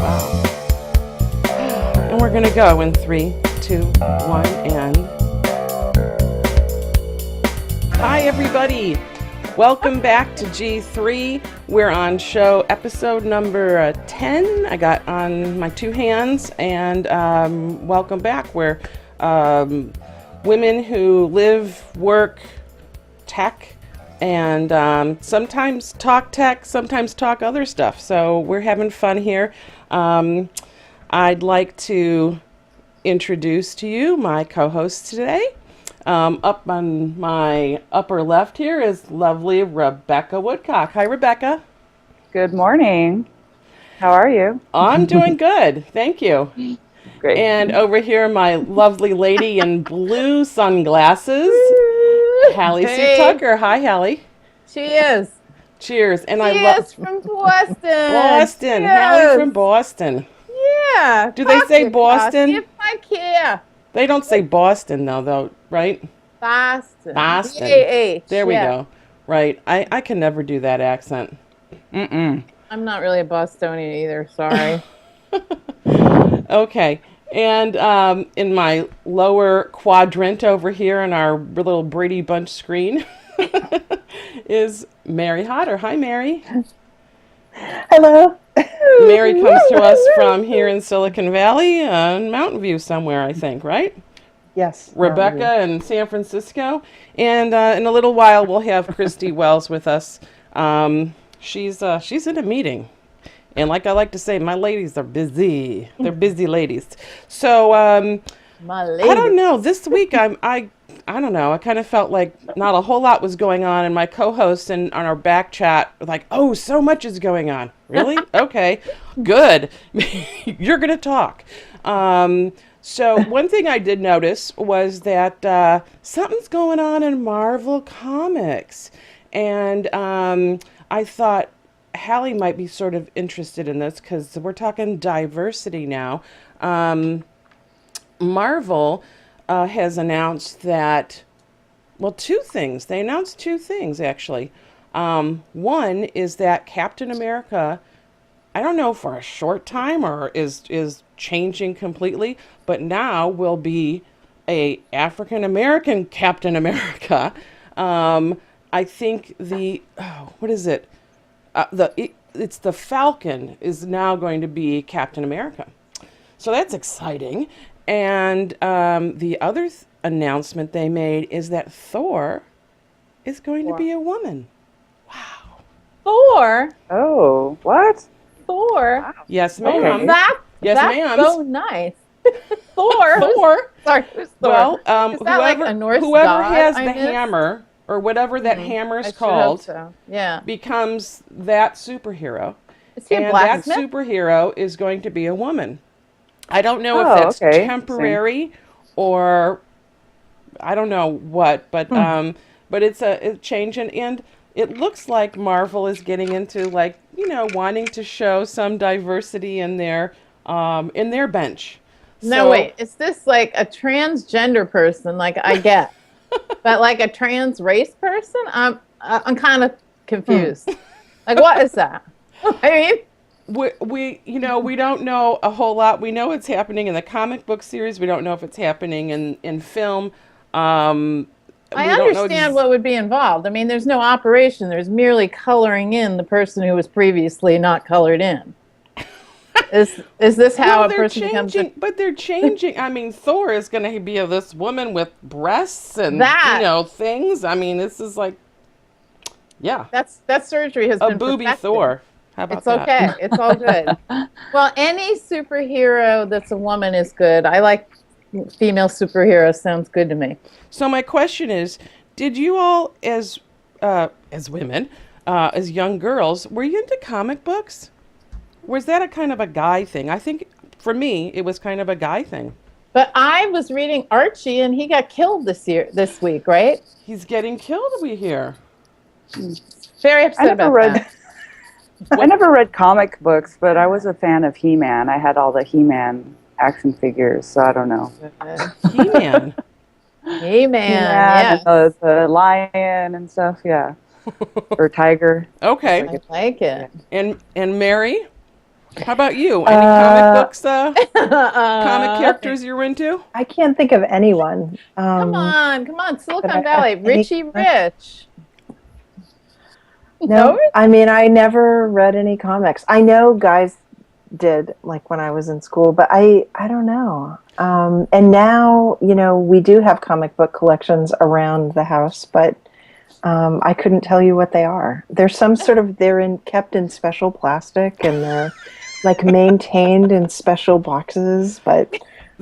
Wow. And we're going to go in 3, 2, 1, and... Hi, everybody. Welcome back to G3. We're on show episode number 10. I got on my two hands, and welcome back. We're women who live, work, tech, and sometimes talk tech, sometimes talk other stuff. So we're having fun here. I'd like to introduce to you my co-host today. Up on my upper left here is lovely Rebecca Woodcock. Hi, Rebecca. Good morning. How are you? I'm doing good. Thank you. Great. And over here, my lovely lady in blue sunglasses, Hallie Hey. C. Tucker. Hi, Hallie. She is. Cheers. And She I love is from Boston. Boston. Yes. Hallie from Boston. Yeah. Do they say Pocket Boston? If I care. They don't say Boston, though, right? Boston. Boston. B-A-H. There we Yeah. go. Right. I can never do that accent. I'm not really a Bostonian either. Sorry. Okay. And in my lower quadrant over here on our little Brady Bunch screen is Mary Hodder. Hi, Mary. Hello. Mary comes to us from here in Silicon Valley, Mountain View somewhere, I think, right? Yes. Rebecca in San Francisco. And in a little while, we'll have Christy Wells with us. She's in a meeting. And like I like to say, my ladies are busy. They're busy ladies. So My lady. I don't know. This week, I don't know. I kind of felt like not a whole lot was going on. And my co-hosts on our back chat were like, oh, so much is going on. Really? Okay, good. You're going to talk. So one thing I did notice was that something's going on in Marvel Comics. And I thought Hallie might be sort of interested in this because we're talking diversity now. Marvel has announced that, well, two things. They announced two things, actually. One is that Captain America, I don't know for a short time or is changing completely, but now will be a African American Captain America. I think what is it? It's the Falcon is now going to be Captain America. So that's exciting. And the other announcement they made is that Thor is going to be a woman. Wow. Thor. Oh, what? Thor. Yes, Okay. ma'am. Yes, That's ma'am. so nice. Thor. Thor. Sorry, who's Thor? Well, Is that like a Norse whoever god has I the missed? hammer or whatever that hammer I is sure hope called so. Yeah. becomes that superhero. Is he a And that blacksmith? superhero is going to be a woman. I don't know if Oh, that's okay. temporary or I don't know what, but it's a change and it looks like Marvel is getting into wanting to show some diversity in their bench. No, wait. Is this like a transgender person? Like I get, but like a trans race person? I'm kind of confused. Like what is that? I mean, we don't know a whole lot. We know it's happening in the comic book series. We don't know if it's happening in film. I understand what would be involved. I mean, there's no operation. There's merely coloring in the person who was previously not colored in. Is this how a they're person becomes? changing, but they're changing. I mean, Thor is going to be this woman with breasts and things. I mean, this is like, yeah, that surgery has a been booby perfected. Thor. How about It's that? okay. It's all good. Well, any superhero that's a woman is good. I like female superheroes. Sounds good to me. So my question is, did you all, as women, as young girls, were you into comic books? Was that a kind of a guy thing? I think for me, it was kind of a guy thing. But I was reading Archie, and he got killed this week, right? He's getting killed, we hear. Very upset about that. I never read comic books, but I was a fan of He-Man. I had all the He-Man action figures, so I don't know. He-Man. He-Man, yeah. The lion and stuff, yeah. Or tiger. Okay. I like it. And Mary? How about you? Any comic books, comic Come characters you're into? I can't think of anyone. on, Silicon I- Valley, any- Richie Rich. No, I mean, I never read any comics. I know guys did, like when I was in school, but I don't know. And now, we do have comic book collections around the house, but I couldn't tell you what they are. There's some sort of, kept in special plastic, and they're like maintained in special boxes, but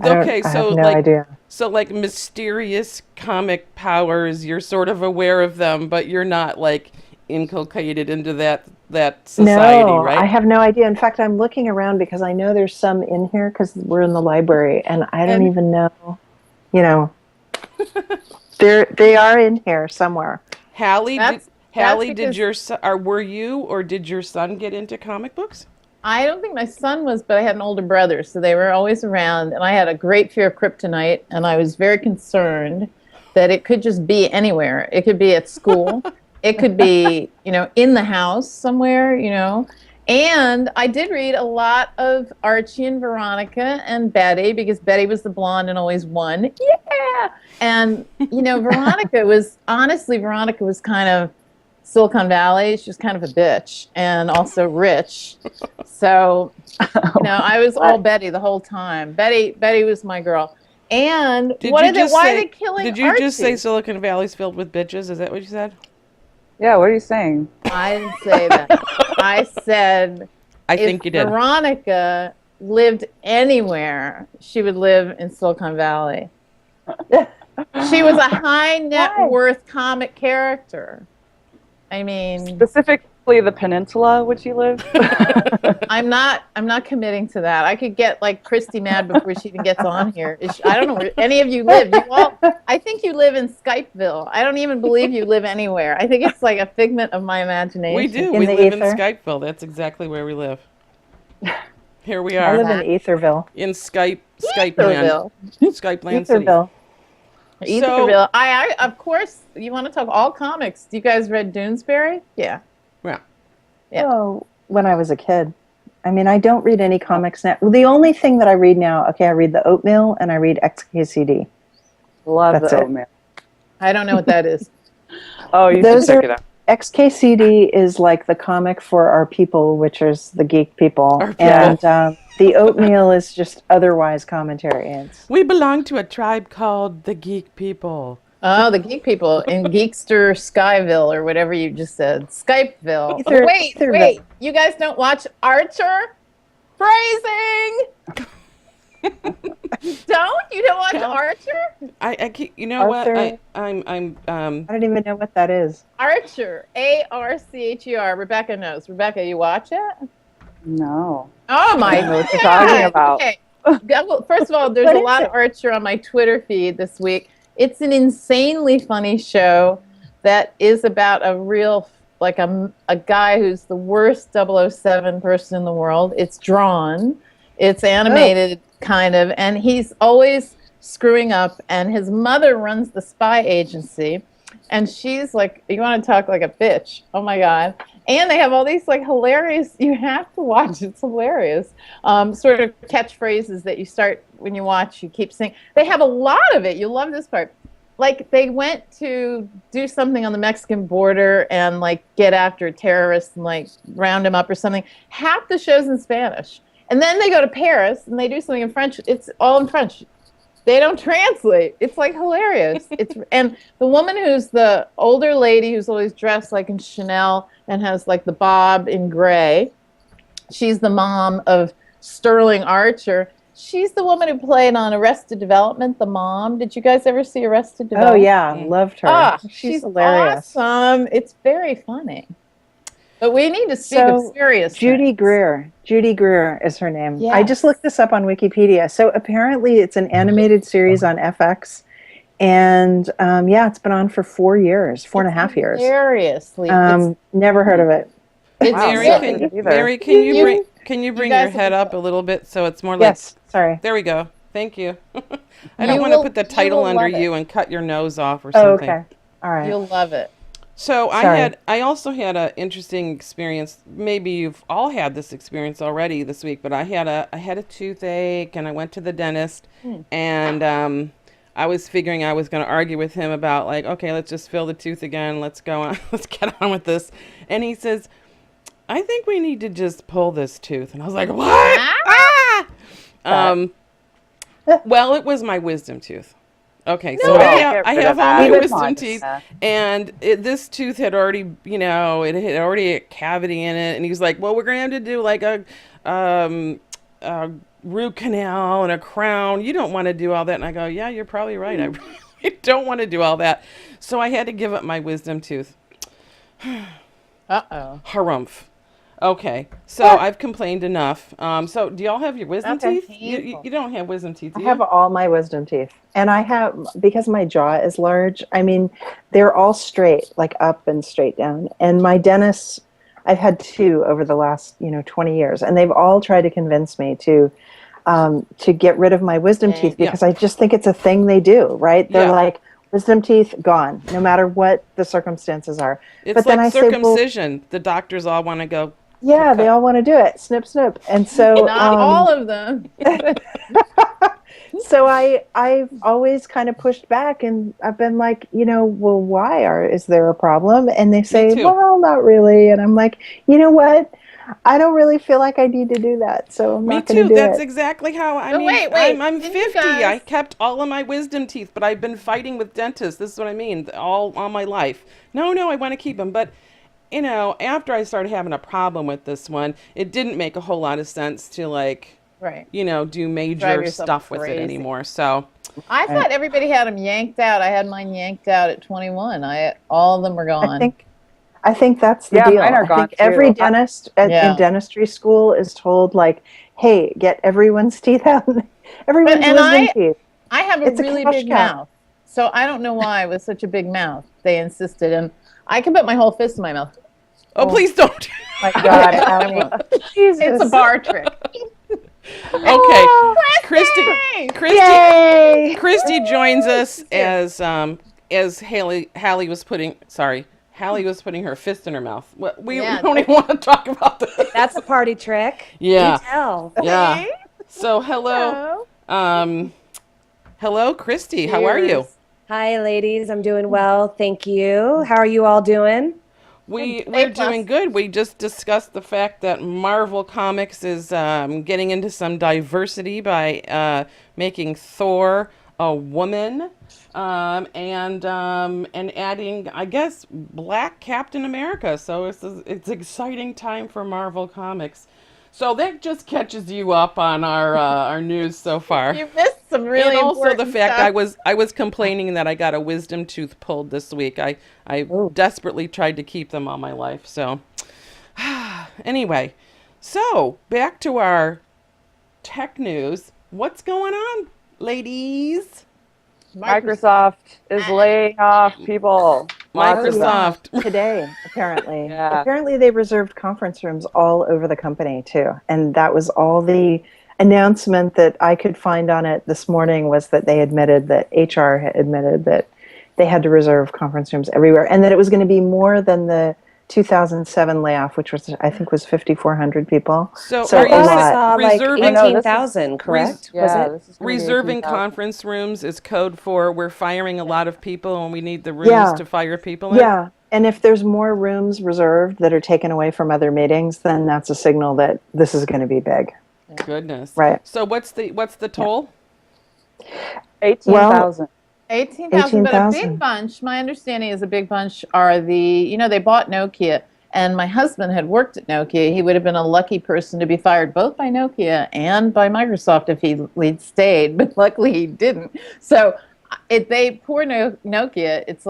Okay, I so have no like idea. so like mysterious comic powers, you're sort of aware of them, but you're not like inculcated into that society, No, right? I have no idea. In fact, I'm looking around because I know there's some in here because we're in the library, and I don't even know. They are in here somewhere. Hallie, That's did because- your son, or were you or did your son get into comic books? I don't think my son was, but I had an older brother, so they were always around. And I had a great fear of kryptonite, and I was very concerned that it could just be anywhere. It could be at school, it could be, in the house somewhere, And I did read a lot of Archie and Veronica and Betty, because Betty was the blonde and always won. Yeah. And, Veronica was kind of Silicon Valley. She was kind of a bitch and also rich. So, I was all Betty the whole time. Betty was my girl. And why are they killing Did you Archie? just say Silicon Valley's filled with bitches? Is that what you said? Yeah, what are you saying? I didn't say that. I said I if think you did. Veronica lived anywhere, she would live in Silicon Valley. She was a high net Why? worth comic character. I mean, Specifically the peninsula, would you live? I'm not committing to that. I could get like Christy mad before she even gets on here. I don't know where any of you live. I think you live in Skypeville. I don't even believe you live anywhere. I think it's like a figment of my imagination. We do. In We the live in ether? Skypeville. That's exactly where we live. Here we I are live in Etherville. in Skype land. Etherville. Skype land city. Etherville. Etherville. I of course, you want to talk all comics. You guys read Doonesbury? Yeah. Yeah. Yeah. Oh, when I was a kid. I mean, I don't read any comics now. Well, the only thing that I read now, I read the Oatmeal and I read XKCD. Love That's the it. oatmeal. I don't know what that is. Oh, you Those should check are- it out. XKCD is like the comic for our people, which is the geek people. Our people. And the Oatmeal is just otherwise commentary. It's We belong to a tribe called the Geek People. Oh, the geek people in Geekster Skyville or whatever you just said. Skypeville. Ether- Wait. Etherville. You guys don't watch Archer? Phrasing! You don't watch Archer? I keep, you know Arthur. what? I'm I don't even know what that is. Archer. Archer. Rebecca knows. Rebecca, you watch it? No. Oh my I don't know what you're God. talking about. Okay. Well, first of all, there's What a is lot it? of Archer on my Twitter feed this week. It's an insanely funny show that is about a real, like a guy who's the worst 007 person in the world. It's drawn, it's animated kind of, and he's always screwing up, and his mother runs the spy agency, and she's like, you want to talk like a bitch. Oh my God. And they have all these like hilarious, you have to watch, it's hilarious, sort of catchphrases that you start when you watch, you keep saying. They have a lot of it. You'll love this part. Like they went to do something on the Mexican border and like get after terrorists and like round them up or something. Half the show's in Spanish. And then they go to Paris and they do something in French. It's all in French. They don't translate. It's like hilarious. And the woman who's the older lady who's always dressed like in Chanel and has like the bob in gray. She's the mom of Sterling Archer. She's the woman who played on Arrested Development, the mom. Did you guys ever see Arrested Oh, Development? yeah. Loved her. She's hilarious. awesome. It's very funny. But we need to speak So, of serious Judy things. Greer. Judy Greer is her name. I Yes. just looked this up on Wikipedia. So apparently it's an animated series on FX. And it's been on for 4 years, 4.5 years. Seriously. Never heard of it. It's Wow, Mary, yeah. really, Either. Mary, can you You- bring guys your head have- up a little bit so it's more like Yes, sorry. there we go. Thank you. I You don't want to will- put the you title will under love it. you and cut your nose off or Oh, something. okay. All right. You'll love it. So Sorry. I also had an interesting experience. Maybe you've all had this experience already this week, but I had a toothache and I went to the dentist, and I was figuring I was going to argue with him about like, okay, let's just fill the tooth again. Let's go on. Let's get on with this. And he says, I think we need to just pull this tooth. And I was like, what? Ah! Um, well, it was my wisdom tooth. Okay, so I have all my Even wisdom mine. teeth, Yeah. and this tooth had already, it had already a cavity in it, and he was like, "Well, we're gonna have to do like a root canal and a crown. You don't want to do all that." And I go, "Yeah, you're probably right. I really don't want to do all that." So I had to give up my wisdom tooth. Uh-oh. Harumph. Okay, so I've complained enough. So do y'all have your wisdom That's teeth? painful. You don't have wisdom teeth, do I you? have all my wisdom teeth. And I have, because my jaw is large, I mean, they're all straight, like up and straight down. And my dentist, I've had two over the last, 20 years, and they've all tried to convince me to get rid of my wisdom teeth Yeah. because I just think it's a thing they do, right? They're Yeah. like, wisdom teeth gone, no matter what the circumstances are. It's but then like I say, well, circumcision. The doctors all want to go. yeah, they all want to do it, snip, snip. And so, Not all of them. so I've always kind of pushed back, and I've been like, well, why is there a problem? And they say, too. well, not really. And I'm like, you know what? I don't really feel like I need to do that, so I'm Me not going too. to do That's it. exactly how I But mean. wait, I'm didn't you 50. I guys- kept all of my wisdom teeth, but I've been fighting with dentists. This is what I mean. All my life. No, I want to keep them, but after I started having a problem with this one, it didn't make a whole lot of sense to like, Right. do major Drive yourself stuff with it crazy. anymore. So I thought everybody had them yanked out. I had mine yanked out at 21. All of them were gone. I think that's the Yeah, deal. mine are I gone, think every too. dentist Yeah. in dentistry school is told, like, hey, get everyone's teeth out, everyone's and wisdom I- teeth. I have a It's a really cash big cow. mouth. So I don't know why with such a big mouth they insisted. And I can put my whole fist in my mouth. please don't. My God, I Allie. won't. Jesus. It's a bar trick. Okay, Christy. Yay! Christy joins us as Hallie was putting her fist in her mouth. We Yeah. don't even want to talk about that. That's a party trick. Yeah. Do tell. Yeah. So hello, Christy. How are you? Hi, ladies. I'm doing well. Thank you. How are you all doing? We're plus. doing good. We just discussed the fact that Marvel Comics is getting into some diversity by making Thor a woman, and adding, I guess, Black Captain America. So it's exciting time for Marvel Comics. So that just catches you up on our news so far. You missed some really And also the important fact stuff. I was complaining that I got a wisdom tooth pulled this week. I desperately tried to keep them all my life. So anyway, so back to our tech news. What's going on, ladies? Microsoft is laying off people. Microsoft. Today, apparently. Yeah. Apparently, they reserved conference rooms all over the company, too. And that was all the announcement that I could find on it this morning was that they admitted that HR had admitted that they had to reserve conference rooms everywhere and that it was going to be more than the 2007 layoff, which was, I think, was 5,400 people. So, So are a you lot. I saw like reserving- No, this is- 18,000, correct? Yeah, Was it? this is gonna be reserving 18,000. conference rooms is code for we're firing a lot of people and we need the rooms Yeah. to fire people in? Yeah. And if there's more rooms reserved that are taken away from other meetings, then that's a signal that this is going to be big. Goodness. Right. So what's the toll? 18,000. 18,000, but a 18,000. big bunch, my understanding is a big bunch are they bought Nokia, and my husband had worked at Nokia. He would have been a lucky person to be fired both by Nokia and by Microsoft if he'd stayed, but luckily he didn't. So Nokia, it's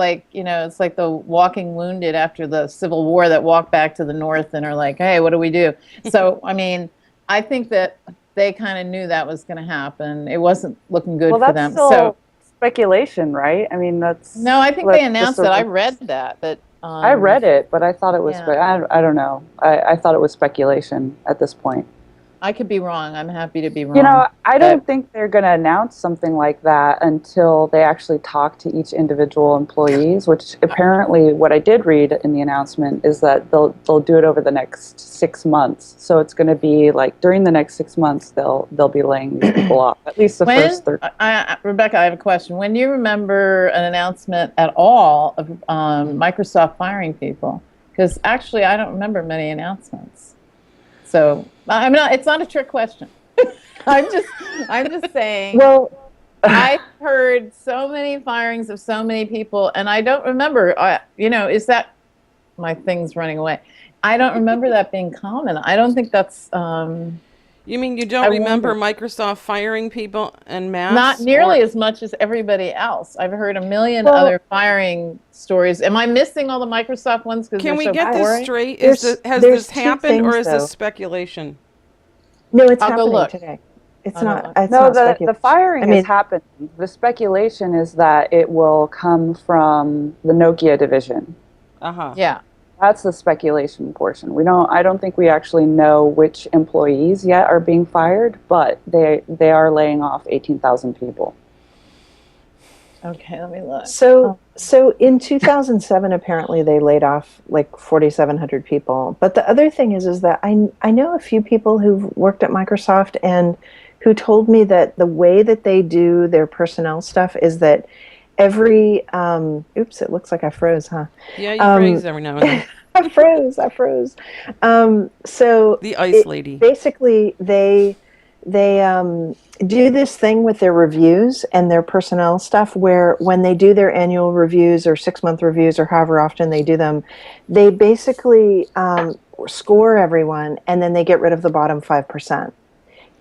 like the walking wounded after the Civil War that walk back to the North and are like, hey, what do we do? So, I mean, I think that they kind of knew that was going to happen. It wasn't looking good Well, for that's them. still So, speculation, right? I mean, that's... no, I think that's they announced just it. a- I read that, but I read it, but I thought it was... yeah. I don't know. I thought it was speculation at this point. I could be wrong. I'm happy to be wrong. You know, I don't But- think they're going to announce something like that until they actually talk to each individual employees, which apparently what I did read in the announcement is that they'll do it over the next 6 months. So it's going to be like during the next 6 months they'll be laying these people off. At least the first 30. Rebecca, I have a question. When do you remember an announcement at all of Microsoft firing people? Because actually, I don't remember many announcements. So I'm not. It's not a trick question. I'm just saying. Well, I've heard so many firings of so many people, and I don't remember. Is that my thing's running away? I don't remember that being common. I don't think that's. You mean you don't I remember wonder. Microsoft firing people en masse? Not nearly or- as much as everybody else. I've heard a million Well- other firing stories. Am I missing all the Microsoft ones? Because Can we so get this boring? straight? There's- Has there's this two happened, or things, is this though. speculation? no, it's I'll go happening look. today. It's I'll go not. look. It's No, not the speculation. firing I mean- is happening. The speculation is that it will come from the Nokia division. Uh-huh. Yeah. That's the speculation portion. I don't think we actually know which employees yet are being fired, but they are laying off 18,000 people. Okay, let me look. So in 2007, apparently they laid off like 4,700 people. But the other thing is that I know a few people who've worked at Microsoft and who told me that the way that they do their personnel stuff is that every oops, it looks like I froze, huh? Yeah, you freeze every now and then. I froze. So The ice lady. basically they do this thing with their reviews and their personnel stuff where when they do their annual reviews or 6-month reviews or however often they do them, they basically score everyone and then they get rid of the bottom 5%.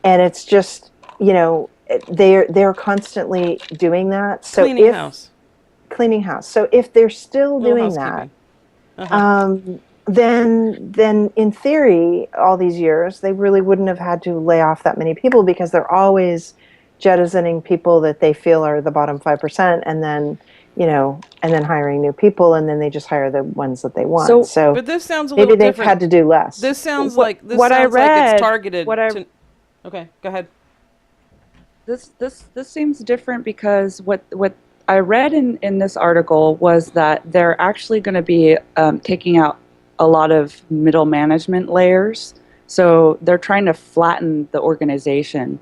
And it's just, they're constantly doing that. So Cleaning house. cleaning house. So if they're still Little doing that, housekeeping. Uh-huh. then in theory, all these years, they really wouldn't have had to lay off that many people because they're always jettisoning people that they feel are the bottom 5% and then, and then hiring new people and then they just hire the ones that they want. So But this sounds a maybe little they've different. had to do less. This sounds What- like what I it's read- targeted what I- to. Okay, go ahead. This seems different because what I read in this article was that they're actually going to be taking out a lot of middle management layers. So they're trying to flatten the organization.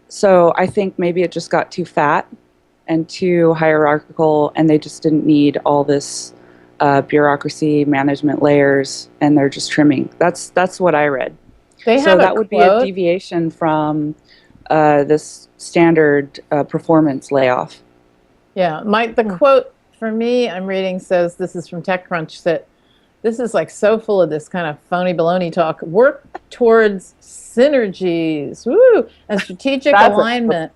So I think maybe it just got too fat and too hierarchical, and they just didn't need all this bureaucracy, management layers, and they're just trimming. That's what I read. They So have that a would be a quote. deviation from this standard performance layoff. Yeah, the quote for me I'm reading says, this is from TechCrunch, that this is like so full of this kind of phony baloney talk. Work towards synergies, woo, and strategic That's a- alignment.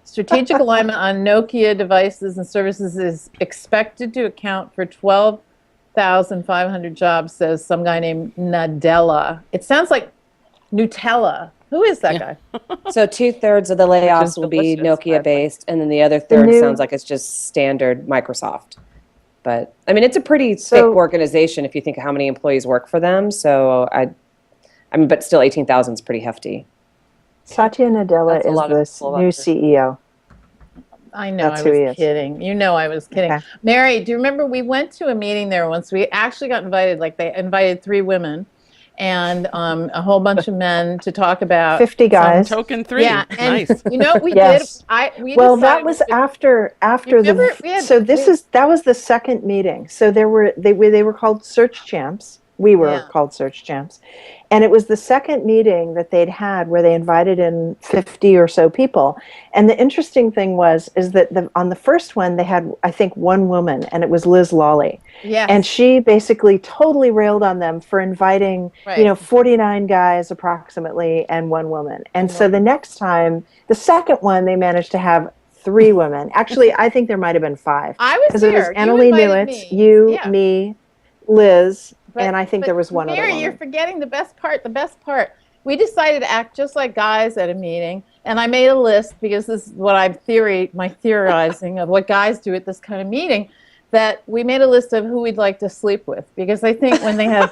Strategic alignment on Nokia devices and services is expected to account for 12,500 jobs, says some guy named Nadella. It sounds like Nutella. Who is that guy? So 2/3 of the layoffs will be delicious, by the way. Nokia based, and then the other third new- sounds like it's just standard Microsoft. But I mean, it's a pretty So- thick organization if you think of how many employees work for them. So I mean, but still 18,000 is pretty hefty. Satya Nadella That's a is lot of the people new out there. CEO. I know, That's I who he was is. kidding. You know I was kidding. Okay. Mary, do you remember we went to a meeting there once? We actually got invited, like they invited 3 women and a whole bunch of men to talk about 50 guys. Token 3. Yeah, and Nice. you know what we Yes. did? We Well, that decided was we would- after remember we had- so that was the second meeting. So they were called Search Champs. We were Yeah. called Search Champs. And it was the second meeting that they'd had where they invited in 50 or so people. And the interesting thing is that on the first one they had, I think, one woman, and it was Liz Lawley. Yes. And she basically totally railed on them for inviting, Right. 49 guys approximately and one woman. And so the next time, the second one, they managed to have 3 women. Actually, I think there might have been 5. I was Because it was there. You Annalee invited Newitz, me. you, Yeah. me, Liz, But- and I think but there was one Mary, other you're woman. forgetting the best part. The best part. We decided to act just like guys at a meeting, and I made a list because this is what my theorizing of what guys do at this kind of meeting. That we made a list of who we'd like to sleep with, because I think when they have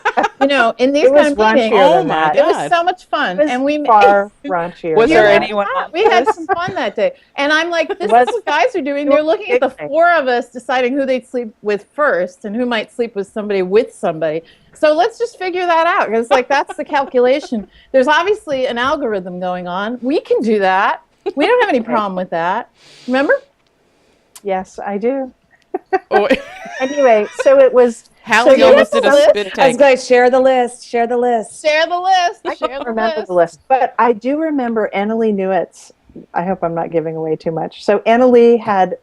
In these It was kind of meetings, raunchier Oh than my that. it was God. so much fun, It was and we far raunchier. Was than there that. anyone else? we had some fun that day. And I'm like, this is was- what guys are doing. it They're was looking at the picnic. four of us deciding who they'd sleep with first and who might sleep with somebody. So let's just figure that out, because that's the calculation. There's obviously an algorithm going on. We can do that. We don't have any problem with that. Remember? Yes, I do. Oh, Anyway, so it was. Hallie you almost have did the a list? spit I was take. going to share the list. Share the list. Share the list. I Share don't the remember list. the list, but I do remember Annalee Newitz. I hope I'm not giving away too much. So Annalee had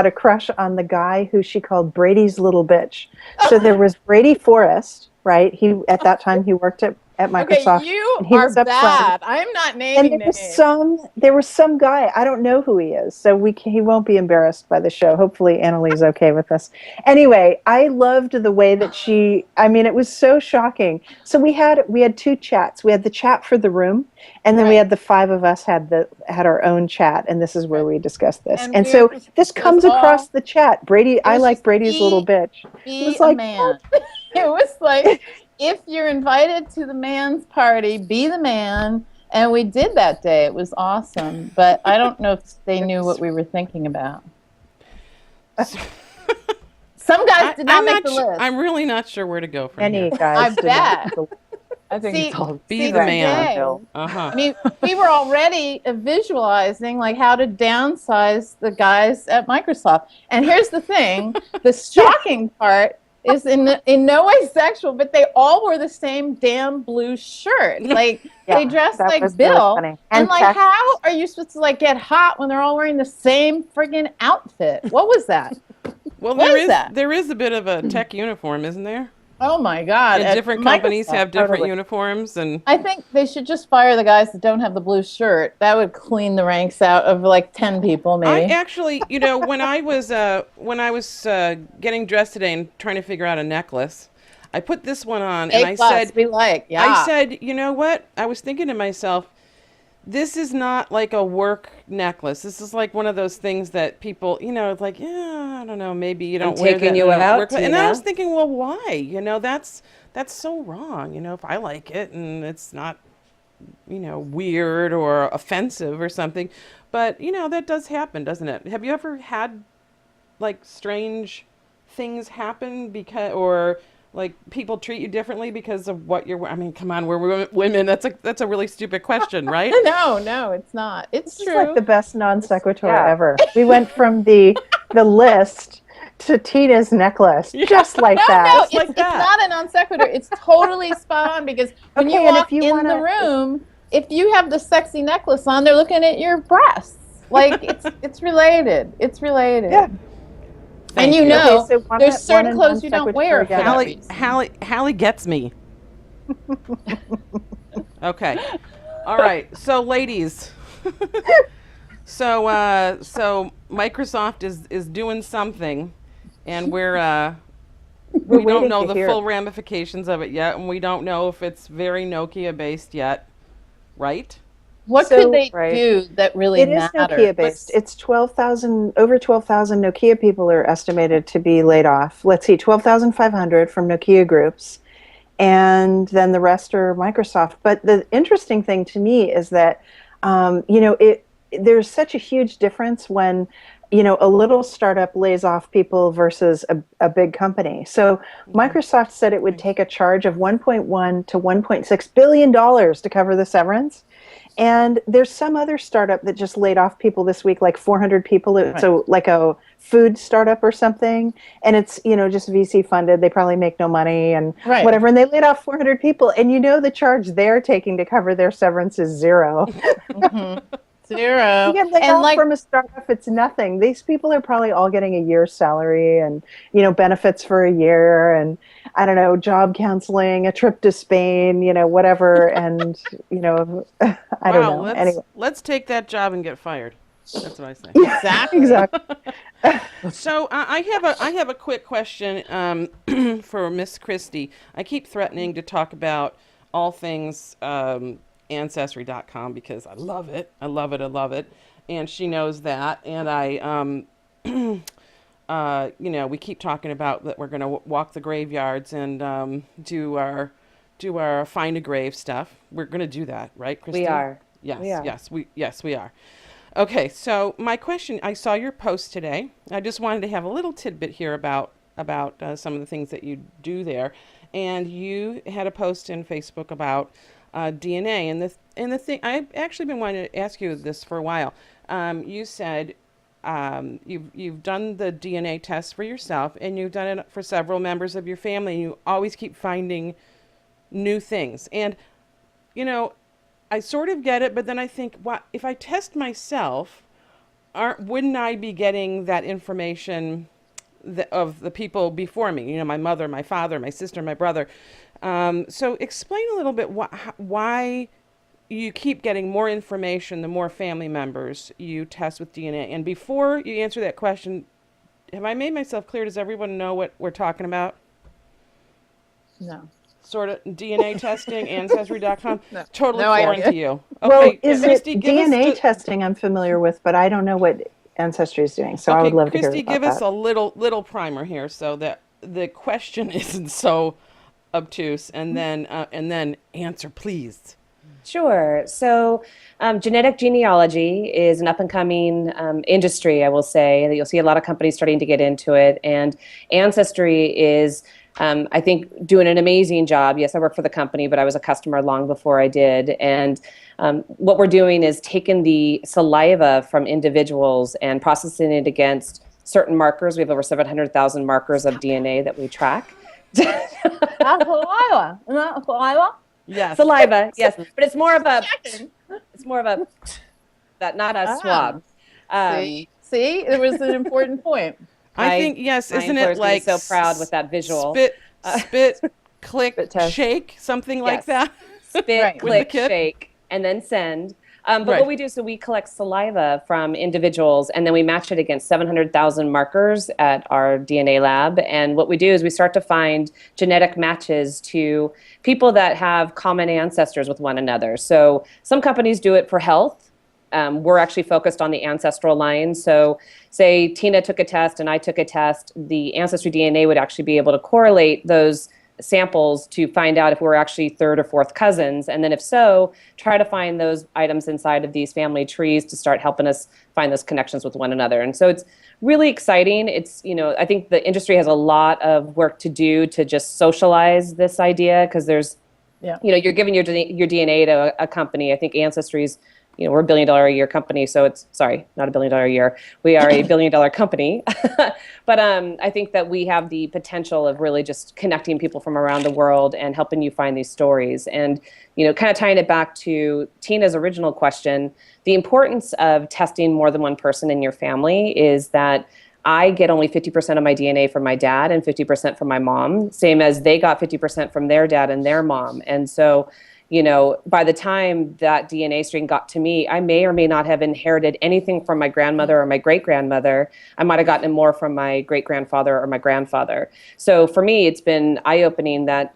a crush on the guy who she called Brady's little bitch. So there was Brady Forrest, right? He at that time he worked at Microsoft. Okay, you and he are was up front. bad. I'm not And naming there was names. there was some guy, I don't know who he is, so he won't be embarrassed by the show. Hopefully Annalee's okay with this. Anyway, I loved the way that it was so shocking. So we had two chats. We had the chat for the room, and then we Right. had the five of us had our own chat, and this is where we discussed this. And And we so were- this it comes was across all- the chat. Brady, I was like just Brady's be- little bitch. Be was a like, man. It was like, if you're invited to the man's party, be the man. And we did that day. It was awesome. But I don't know if they knew what we were thinking about. Some guys did not make the list. I'm really not sure where to go from Any here. guys. I did not bet. make the- I think See- it's all Be the today, man. Uh-huh. I mean, we were already visualizing how to downsize the guys at Microsoft. And here's the thing: the shocking part is in no way sexual, but they all wore the same damn blue shirt. They dressed that like was really Bill. funny. And Texas. how are you supposed to get hot when they're all wearing the same friggin' outfit? What was that? Well, What is that? there is a bit of a tech uniform, isn't there? Oh my God! And At different companies Microsoft. have different Totally. uniforms, and I think they should just fire the guys that don't have the blue shirt. That would clean the ranks out of 10 people, I maybe. actually, when I was getting dressed today and trying to figure out a necklace, I put this one on, and A I plus, said, we yeah. I said, you know what? I was thinking to myself, this is not like a work necklace. This is like one of those things that people, it's like, yeah, I don't know, maybe you don't wear taking that you in a out, workplace. And I was Tina. thinking, well, why? That's so wrong. If I like it and it's not, weird or offensive or something. But, that does happen, doesn't it? Have you ever had strange things happen or people treat you differently because of what you're wearing? I mean, come on, we're women. That's a really stupid question, right? No, it's not. It's This true. is like the best non sequitur Yeah. ever. We went from the list to Tina's necklace, just like no, that. it's, like it's that. not a non sequitur. It's totally spot on, because when you Okay, and walk if you in wanna- the room, if you have the sexy necklace on, they're looking at your breasts. It's related. It's related. Yeah. And you. know, Okay, so one- there's certain one clothes you don't non-sequitur wear for again. that Hallie, reason. Hallie gets me. Okay. All right. So, ladies. So Microsoft is doing something, and we don't waiting know to the hear. full ramifications of it yet, and we don't know if it's very Nokia based yet, right? What So- could they Right. do that really It is matters? Nokia based. It's 12,000, over 12,000 Nokia people are estimated to be laid off. Let's see, 12,500 from Nokia groups, and then the rest are Microsoft. But the interesting thing to me is that, there's such a huge difference when, a little startup lays off people versus a big company. So Microsoft said it would take a charge of $1.1 to $1.6 billion to cover the severance. And there's some other startup that just laid off people this week, like 400 people. So like a food startup or something. And it's, just VC funded. They probably make no money and Right. whatever. And they laid off 400 people. And the charge they're taking to cover their severance is zero. Zero. You get laid And off from a startup, it's nothing. These people are probably all getting a year's salary and, benefits for a year and, I don't know, job counseling, a trip to Spain, whatever. And, I don't know. Anyway. Let's take that job and get fired. That's what I say. Exactly. Exactly. So I have a quick question for Miss Christie. I keep threatening to talk about all things Ancestry.com because I love it. I love it. I love it. And she knows that. And we keep talking about that we're going to walk the graveyards and do our do our find a grave stuff. We're going to do that, right, Christy? We are. Yes, We are. yes, we are. Okay, so my question, I saw your post today. I just wanted to have a little tidbit here about some of the things that you do there. And you had a post in Facebook about DNA, and the thing I've actually been wanting to ask you this for a while. You said you've done the DNA test for yourself, and you've done it for several members of your family. And you always keep finding new things, and you know, I sort of get it, but then I think, what if I test myself? Wouldn't I be getting that information of the people before me? You know, my mother, my father, my sister, my brother. So explain a little bit why you keep getting more information the more family members you test with DNA. And before you answer that question, have I made myself clear? Does everyone know what we're talking about? No. Sort of DNA testing, Ancestry.com. No. Totally No foreign idea. to you. Well, Okay, is Christy, it give us DNA the- testing I'm familiar with, but I don't know what Ancestry is doing. So I would love to Christy, hear about give us that. a little primer here, so that the question isn't so obtuse, and then answer, please. Sure. So, genetic genealogy is an up and coming industry, I will say. You'll see a lot of companies starting to get into it. And Ancestry is, I think, doing an amazing job. Yes, I work for the company, but I was a customer long before I did. And what we're doing is taking the saliva from individuals and processing it against certain markers. We have over 700,000 markers of DNA that we track. That's saliva. Isn't that saliva? Yes. Saliva, yes, but it's more of a that, not a Ah. swab. See, it was an important point. I think, yes, my isn't employer's it gonna be like so proud with that visual? spit, click, Spit test. shake, something like Yes. that? Spit, Right. With the click, kit? shake, and then send. But Right. what we do, so we collect saliva from individuals, and then we match it against 700,000 markers at our DNA lab. And what we do is we start to find genetic matches to people that have common ancestors with one another. So some companies do it for health. We're actually focused on the ancestral line. So say Tina took a test and I took a test, the Ancestry DNA would actually be able to correlate those samples to find out if we're actually third or fourth cousins. And then if so, try to find those items inside of these family trees to start helping us find those connections with one another. And so it's really exciting. It's, I think the industry has a lot of work to do to just socialize this idea, because there's, Yeah. you're giving your DNA to a company. I think Ancestry's, we're $1 billion a year company, so it's, sorry, not $1 billion a year. We are a $1 billion company. But I think that we have the potential of really just connecting people from around the world and helping you find these stories. And, kind of tying it back to Tina's original question, the importance of testing more than one person in your family is that I get only 50% of my DNA from my dad and 50% from my mom, same as they got 50% from their dad and their mom. And so, by the time that DNA strain got to me, I may or may not have inherited anything from my grandmother or my great-grandmother. I might have gotten more from my great-grandfather or my grandfather. So for me, it's been eye-opening that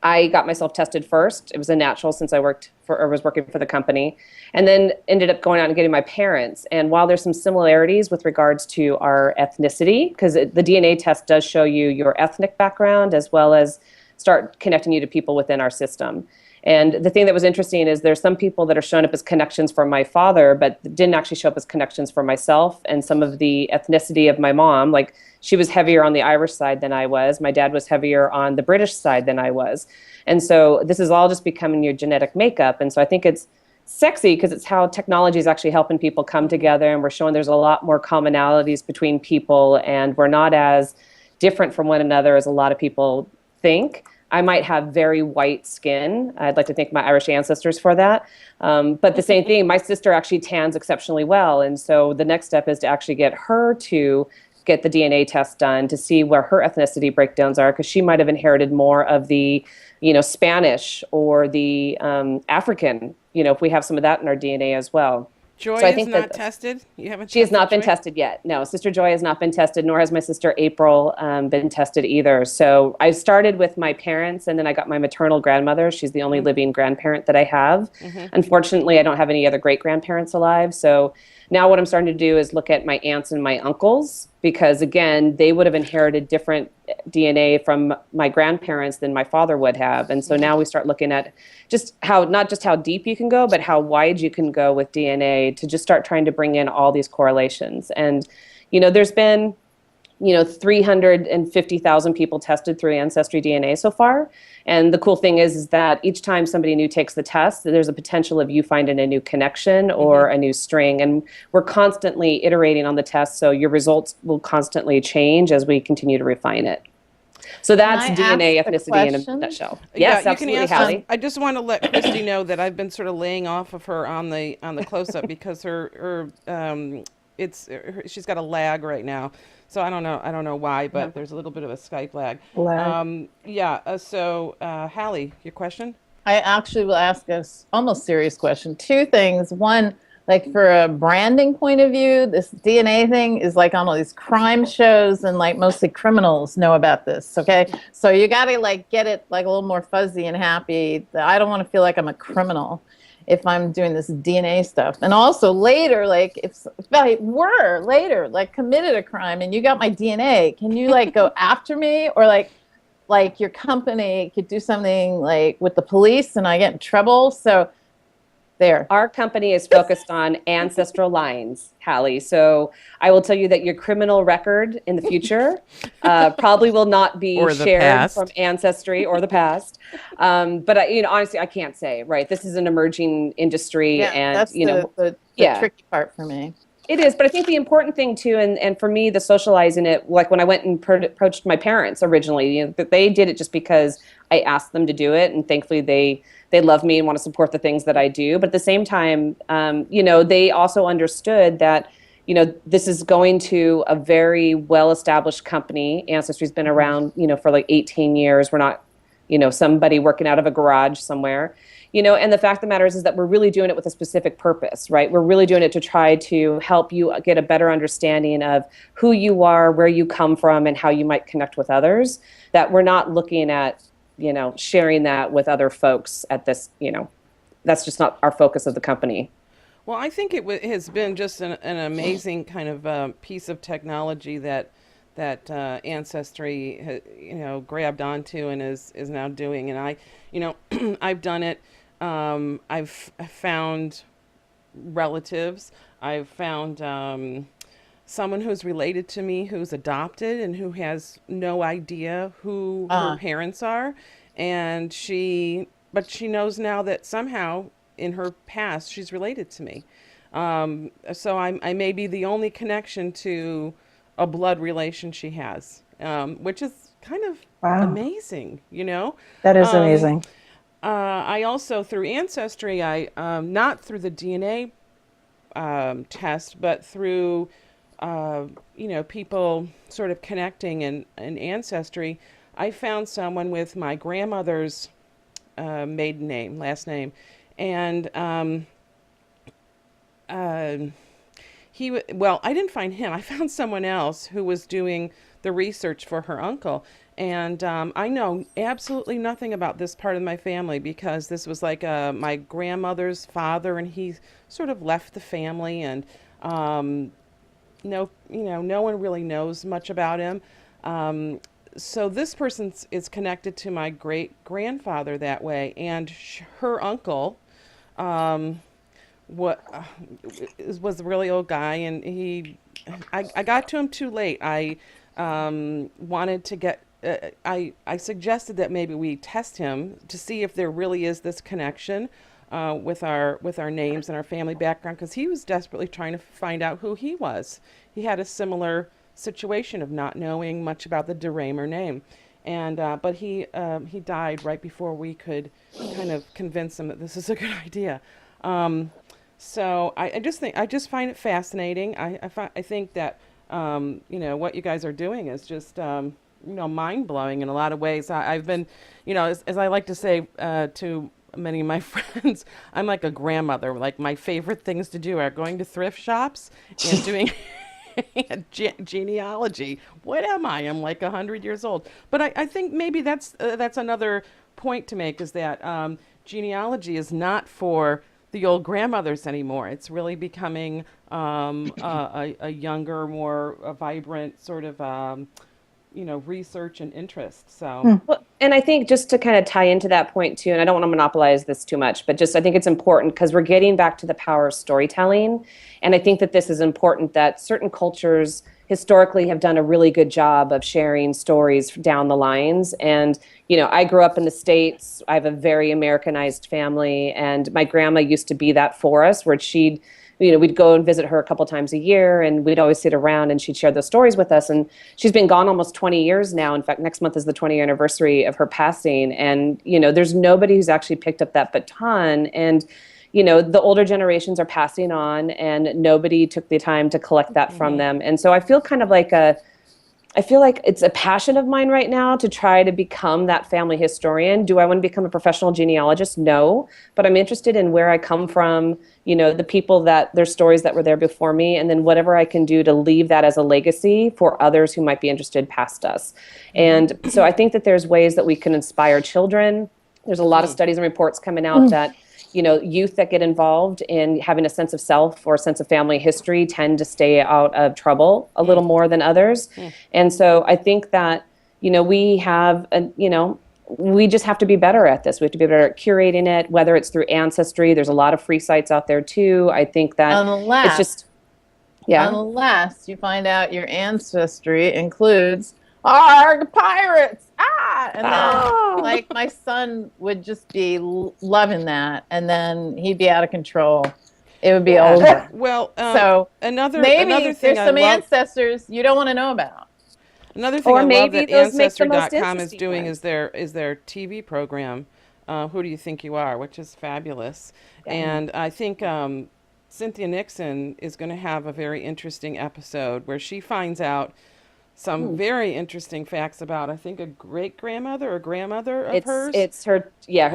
I got myself tested first. It was a natural, since I was working for the company, and then ended up going out and getting my parents. And while there's some similarities with regards to our ethnicity, because the DNA test does show you your ethnic background as well as start connecting you to people within our system. And the thing that was interesting is there's some people that are showing up as connections for my father, but didn't actually show up as connections for myself. And some of the ethnicity of my mom, like she was heavier on the Irish side than I was. My dad was heavier on the British side than I was. And so this is all just becoming your genetic makeup. And so I think it's sexy because it's how technology is actually helping people come together. And we're showing there's a lot more commonalities between people, and we're not as different from one another as a lot of people think. I might have very white skin. I'd like to thank my Irish ancestors for that. But the same thing, my sister actually tans exceptionally well. And so the next step is to actually get her to get the DNA test done to see where her ethnicity breakdowns are, because she might have inherited more of the, Spanish or the African, if we have some of that in our DNA as well. Joy So I is think not that- tested? You haven't She has not been Joy? tested yet. No, Sister Joy has not been tested, nor has my sister April been tested either. So I started with my parents, and then I got my maternal grandmother. She's the only living grandparent that I have. Unfortunately, I don't have any other great-grandparents alive. So now what I'm starting to do is look at my aunts and my uncles, because again, they would have inherited different DNA from my grandparents than my father would have. And so now we start looking at just how, not just how deep you can go, but how wide you can go with DNA to just start trying to bring in all these correlations. And, there's been 350,000 people tested through Ancestry DNA so far. And the cool thing is that each time somebody new takes the test, there's a potential of you finding a new connection or a new string. And we're constantly iterating on the test, so your results will constantly change as we continue to refine it. So that's Can I DNA ask a ethnicity in a question? nutshell. Yeah, Yes, you can absolutely, ask Hallie. I just want to let Christy know that I've been sort of laying off of her on the close up because she's got a lag right now. So I don't know why, but there's a little bit of a Skype lag. So Hallie, your question? I actually will ask a almost serious question. Two things. One, like for a branding point of view, this DNA thing is like on all these crime shows, and like mostly criminals know about this. Okay, so you got to like get it like a little more fuzzy and happy. I don't want to feel like I'm a criminal if I'm doing this DNA stuff. And also later, like if I were later like committed a crime and you got my DNA, can you like go after me, or like your company could do something like with the police and I get in trouble? So there. Our company is focused on ancestral lines, Hallie. So I will tell you that your criminal record in the future probably will not be Or the shared past. from Ancestry or the past. But honestly, I can't say. Right, this is an emerging industry, Yeah, and that's the yeah. tricky part for me. It is, but I think the important thing too, and for me, the socializing it, like when I went and approached my parents originally, that they did it just because I asked them to do it, and thankfully they love me and want to support the things that I do. But at the same time, they also understood that, this is going to a very well-established company. Ancestry's been around, for like 18 years. We're not, somebody working out of a garage somewhere. And the fact of the matter is that we're really doing it with a specific purpose, right? We're really doing it to try to help you get a better understanding of who you are, where you come from, and how you might connect with others. That we're not looking at, sharing that with other folks at this, that's just not our focus of the company. Well, I think it has been just an amazing kind of piece of technology that Ancestry, grabbed onto and is now doing. And I, I've done it. I've found relatives. I've found someone who's related to me who's adopted and who has no idea who her parents are, but she knows now that somehow in her past she's related to me. So I may be the only connection to a blood relation she has, which is kind of amazing, That is amazing. I also, through Ancestry, not through the DNA test, but through, people sort of connecting in Ancestry, I found someone with my grandmother's maiden name, last name, and I didn't find him. I found someone else who was doing the research for her uncle. And I know absolutely nothing about this part of my family because this was like my grandmother's father, and he sort of left the family, and no one really knows much about him. So this person is connected to my great grandfather that way, and her uncle was a really old guy, and I got to him too late. I wanted to get. I suggested that maybe we test him to see if there really is this connection with our names and our family background, because he was desperately trying to find out who he was. He had a similar situation of not knowing much about the DeRaymer name, and but he died right before we could kind of convince him that this is a good idea. So I just find it fascinating. I think that what you guys are doing is just mind blowing in a lot of ways. I've been, as I like to say to many of my friends, I'm like a grandmother. Like my favorite things to do are going to thrift shops and doing genealogy. What am I? I'm like 100 years old. But I think maybe that's another point to make, is that genealogy is not for the old grandmothers anymore. It's really becoming a younger, more vibrant sort of research and interest. So Well, and I think just to kind of tie into that point too, and I don't want to monopolize this too much, but just I think it's important because we're getting back to the power of storytelling. And I think that this is important that certain cultures historically have done a really good job of sharing stories down the lines. And, I grew up in the States. I have a very Americanized family, and my grandma used to be that for us, where we'd go and visit her a couple times a year, and we'd always sit around and she'd share those stories with us. And she's been gone almost 20 years now. In fact, next month is the 20-year anniversary of her passing. And, there's nobody who's actually picked up that baton. And, the older generations are passing on, and nobody took the time to collect that from them. And so I feel like it's a passion of mine right now to try to become that family historian. Do I want to become a professional genealogist? No, but I'm interested in where I come from, the people their stories that were there before me, and then whatever I can do to leave that as a legacy for others who might be interested past us. And so I think that there's ways that we can inspire children. There's a lot of studies and reports coming out that youth that get involved in having a sense of self or a sense of family history tend to stay out of trouble a little more than others. And so I think that, we have, we just have to be better at this. We have to be better at curating it, whether it's through Ancestry. There's a lot of free sites out there too. I think that it's just, unless you find out your ancestry includes "Arg, pirates!" And then, like, my son would just be loving that, and then he'd be out of control. It would be over. Well, So another maybe thing there's I some love, ancestors you don't want to know about. another thing Or I love maybe that those make the most Ancestry.com is interesting doing ones. is their TV program, Who Do You Think You Are, which is fabulous. And I think Cynthia Nixon is going to have a very interesting episode where she finds out some very interesting facts about, I think, a great-grandmother or grandmother of hers. It's her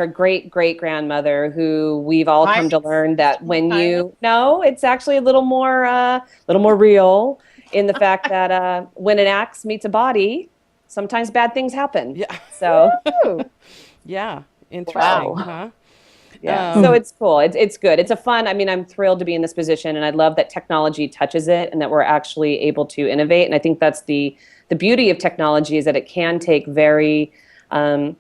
great grandmother, who we've all come to learn that when no, it's actually a little more real in the fact that when an axe meets a body, sometimes bad things happen. Yeah. So Yeah, interesting, Wow. huh? yeah, so it's cool. It's good. It's a fun. I mean, I'm thrilled to be in this position, and I love that technology touches it, and that we're actually able to innovate. And I think that's the beauty of technology, is that it can take very, I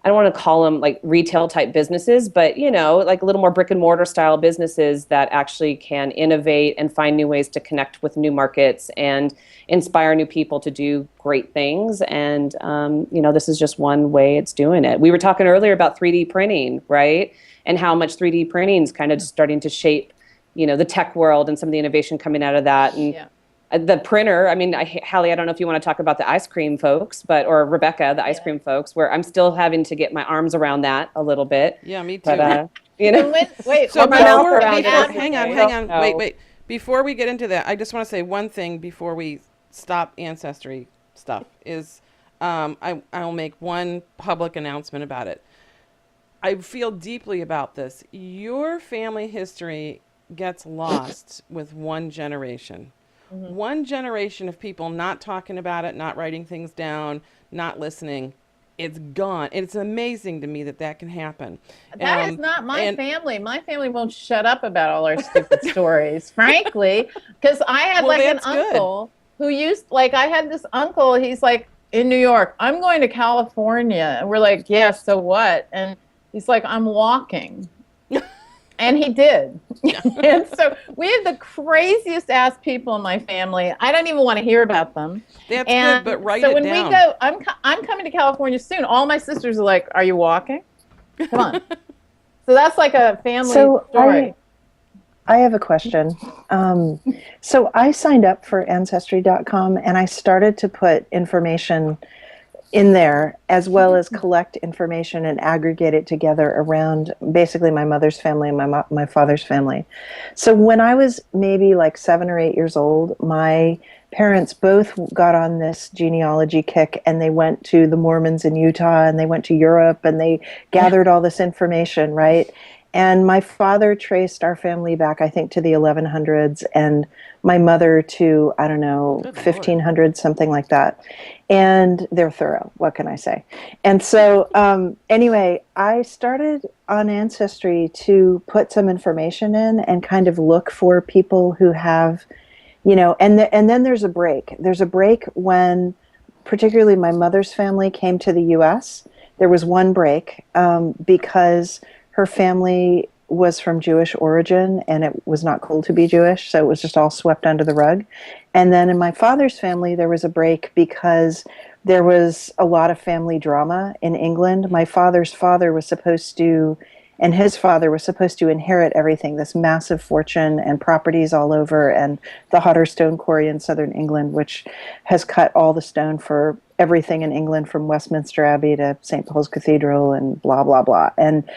don't want to call them like retail type businesses, but like a little more brick and mortar style businesses that actually can innovate and find new ways to connect with new markets and inspire new people to do great things. And this is just one way it's doing it. We were talking earlier about 3D printing, right? And how much 3D printing is kind of starting to shape, the tech world and some of the innovation coming out of that. And the printer, I mean, Hallie, I don't know if you want to talk about the ice cream folks, or Rebecca, the ice cream folks, where I'm still having to get my arms around that a little bit. Yeah, me too. But, Wait, So my mouth around hang on. No. Wait. Before we get into that, I just want to say one thing before we stop Ancestry stuff is I'll make one public announcement about it. I feel deeply about this. Your family history gets lost with one generation. One generation of people not talking about it, not writing things down, not listening. It's gone. It's amazing to me that can happen. That is not my family. My family won't shut up about all our stupid stories, frankly, because I had an uncle who I had this uncle, he's like in New York, I'm going to California. And we're like, yeah, so what? And he's like, I'm walking. And he did. And so we have the craziest ass people in my family. I don't even want to hear about them. That's And good, but write so it when down. we go, I'm coming to California soon. All my sisters are like, are you walking? Come on. So that's like a family story. I have a question. So I signed up for Ancestry.com, and I started to put information in there, as well as collect information and aggregate it together around basically my mother's family and my father's family. So when I was maybe like 7 or 8 years old, my parents both got on this genealogy kick, and they went to the Mormons in Utah, and they went to Europe, and they gathered all this information, right? And my father traced our family back, I think, to the 1100s, and my mother to, I don't know, Good Lord. 1500, something like that. And they're thorough. What can I say? And so, anyway, I started on Ancestry to put some information in and kind of look for people who have, and then there's a break. There's a break when, particularly my mother's family came to the U.S. There was one break because her family was from Jewish origin and it was not cool to be Jewish, so it was just all swept under the rug. And then in my father's family, there was a break because there was a lot of family drama in England. My father's father was supposed to, and his father was supposed to inherit everything, this massive fortune and properties all over, and the Hodder Stone Quarry in southern England, which has cut all the stone for everything in England from Westminster Abbey to St. Paul's Cathedral and blah, blah, blah. And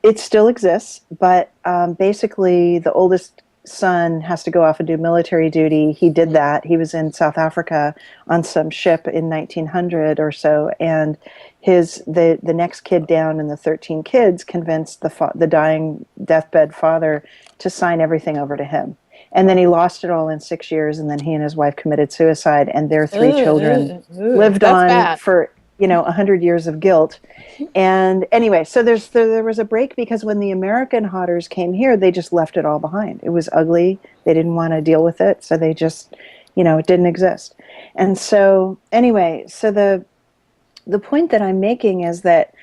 it still exists, but basically the oldest son has to go off and do military duty. He did that. He was in South Africa on some ship in 1900 or so, and the next kid down in the 13 kids convinced the dying deathbed father to sign everything over to him. And then he lost it all in 6 years, and then he and his wife committed suicide, and their three children lived that's on bad. for 100 years of guilt. And anyway, so there was a break because when the American Hodders came here, they just left it all behind. It was ugly. They didn't want to deal with it, so they just, it didn't exist. And so anyway, so the point that I'm making is that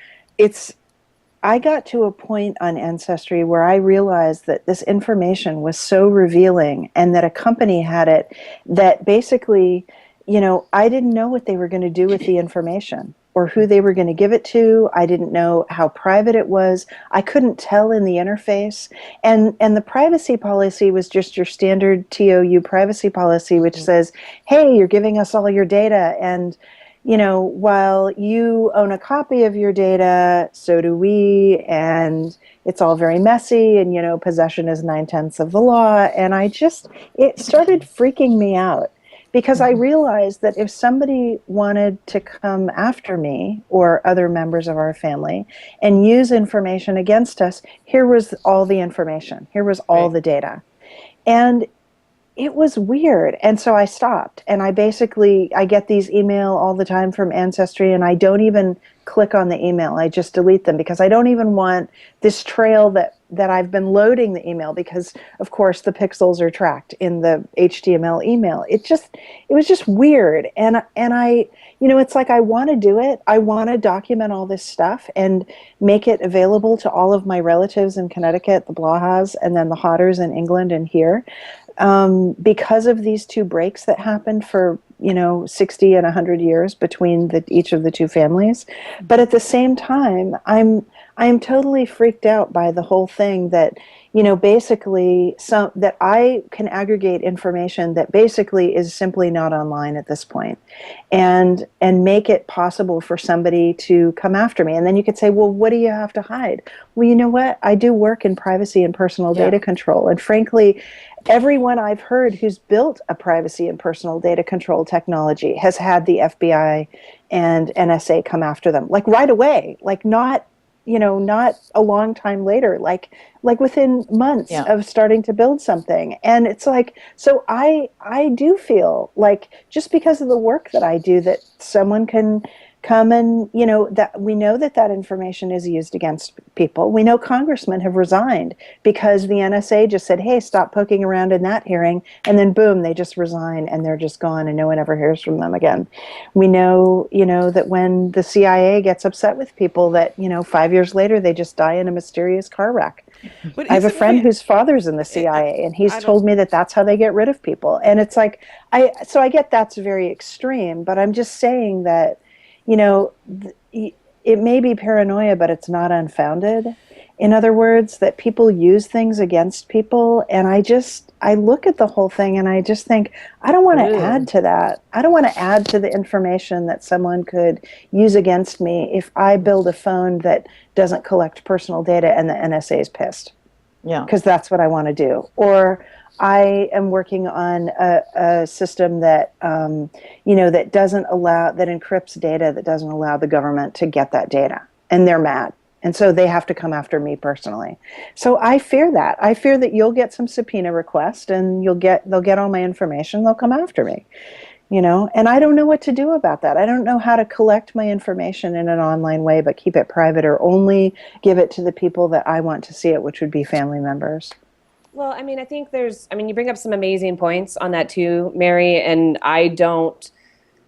I got to a point on Ancestry where I realized that this information was so revealing and that a company had it that basically, I didn't know what they were going to do with the information or who they were going to give it to. I didn't know how private it was. I couldn't tell in the interface. And the privacy policy was just your standard TOU privacy policy, which says, hey, you're giving us all your data, and while you own a copy of your data, so do we, and it's all very messy, and, possession is 9/10 of the law. And it started freaking me out because I realized that if somebody wanted to come after me or other members of our family and use information against us, here was all the information. Here was all the data. And it was weird. And so I stopped, and I get these email all the time from Ancestry, and I don't even click on the email. I just delete them because I don't even want this trail that I've been loading the email, because of course the pixels are tracked in the HTML email. It was just weird. And I, it's like, I want to do it. I want to document all this stuff and make it available to all of my relatives in Connecticut, the Blahas, and then the Hodders in England and here. Because of these two breaks that happened for 60 and 100 years between each of the two families. But at the same time, I am totally freaked out by the whole thing that basically that I can aggregate information that basically is simply not online at this point, and make it possible for somebody to come after me. And then you could say, well, what do you have to hide? Well, you know what? I do work in privacy and personal data control, and frankly, everyone I've heard who's built a privacy and personal data control technology has had the FBI and NSA come after them, like right away, like not a long time later, like within months of starting to build something. And it's like, so I do feel like just because of the work that I do, that someone can come and, that we know that information is used against people. We know congressmen have resigned because the NSA just said, hey, stop poking around in that hearing. And then boom, they just resign and they're just gone and no one ever hears from them again. We know, that when the CIA gets upset with people that, 5 years later, they just die in a mysterious car wreck. But I have a isn't friend it- whose father's in the CIA, and he's I don't- told me that that's how they get rid of people. And it's like, I get that's very extreme, but I'm just saying that, it may be paranoia, but it's not unfounded. In other words, that people use things against people. And I look at the whole thing and I just think, I don't want to add to that. I don't want to add to the information that someone could use against me if I build a phone that doesn't collect personal data and the NSA is pissed. Yeah. Because that's what I want to do. Or I am working on a system that, that encrypts data, that doesn't allow the government to get that data. And they're mad. And so they have to come after me personally. So I fear that. I fear that you'll get some subpoena request and they'll get all my information, they'll come after me. And I don't know what to do about that. I don't know how to collect my information in an online way, but keep it private or only give it to the people that I want to see it, which would be family members. Well, I mean, I think you bring up some amazing points on that too, Mary, and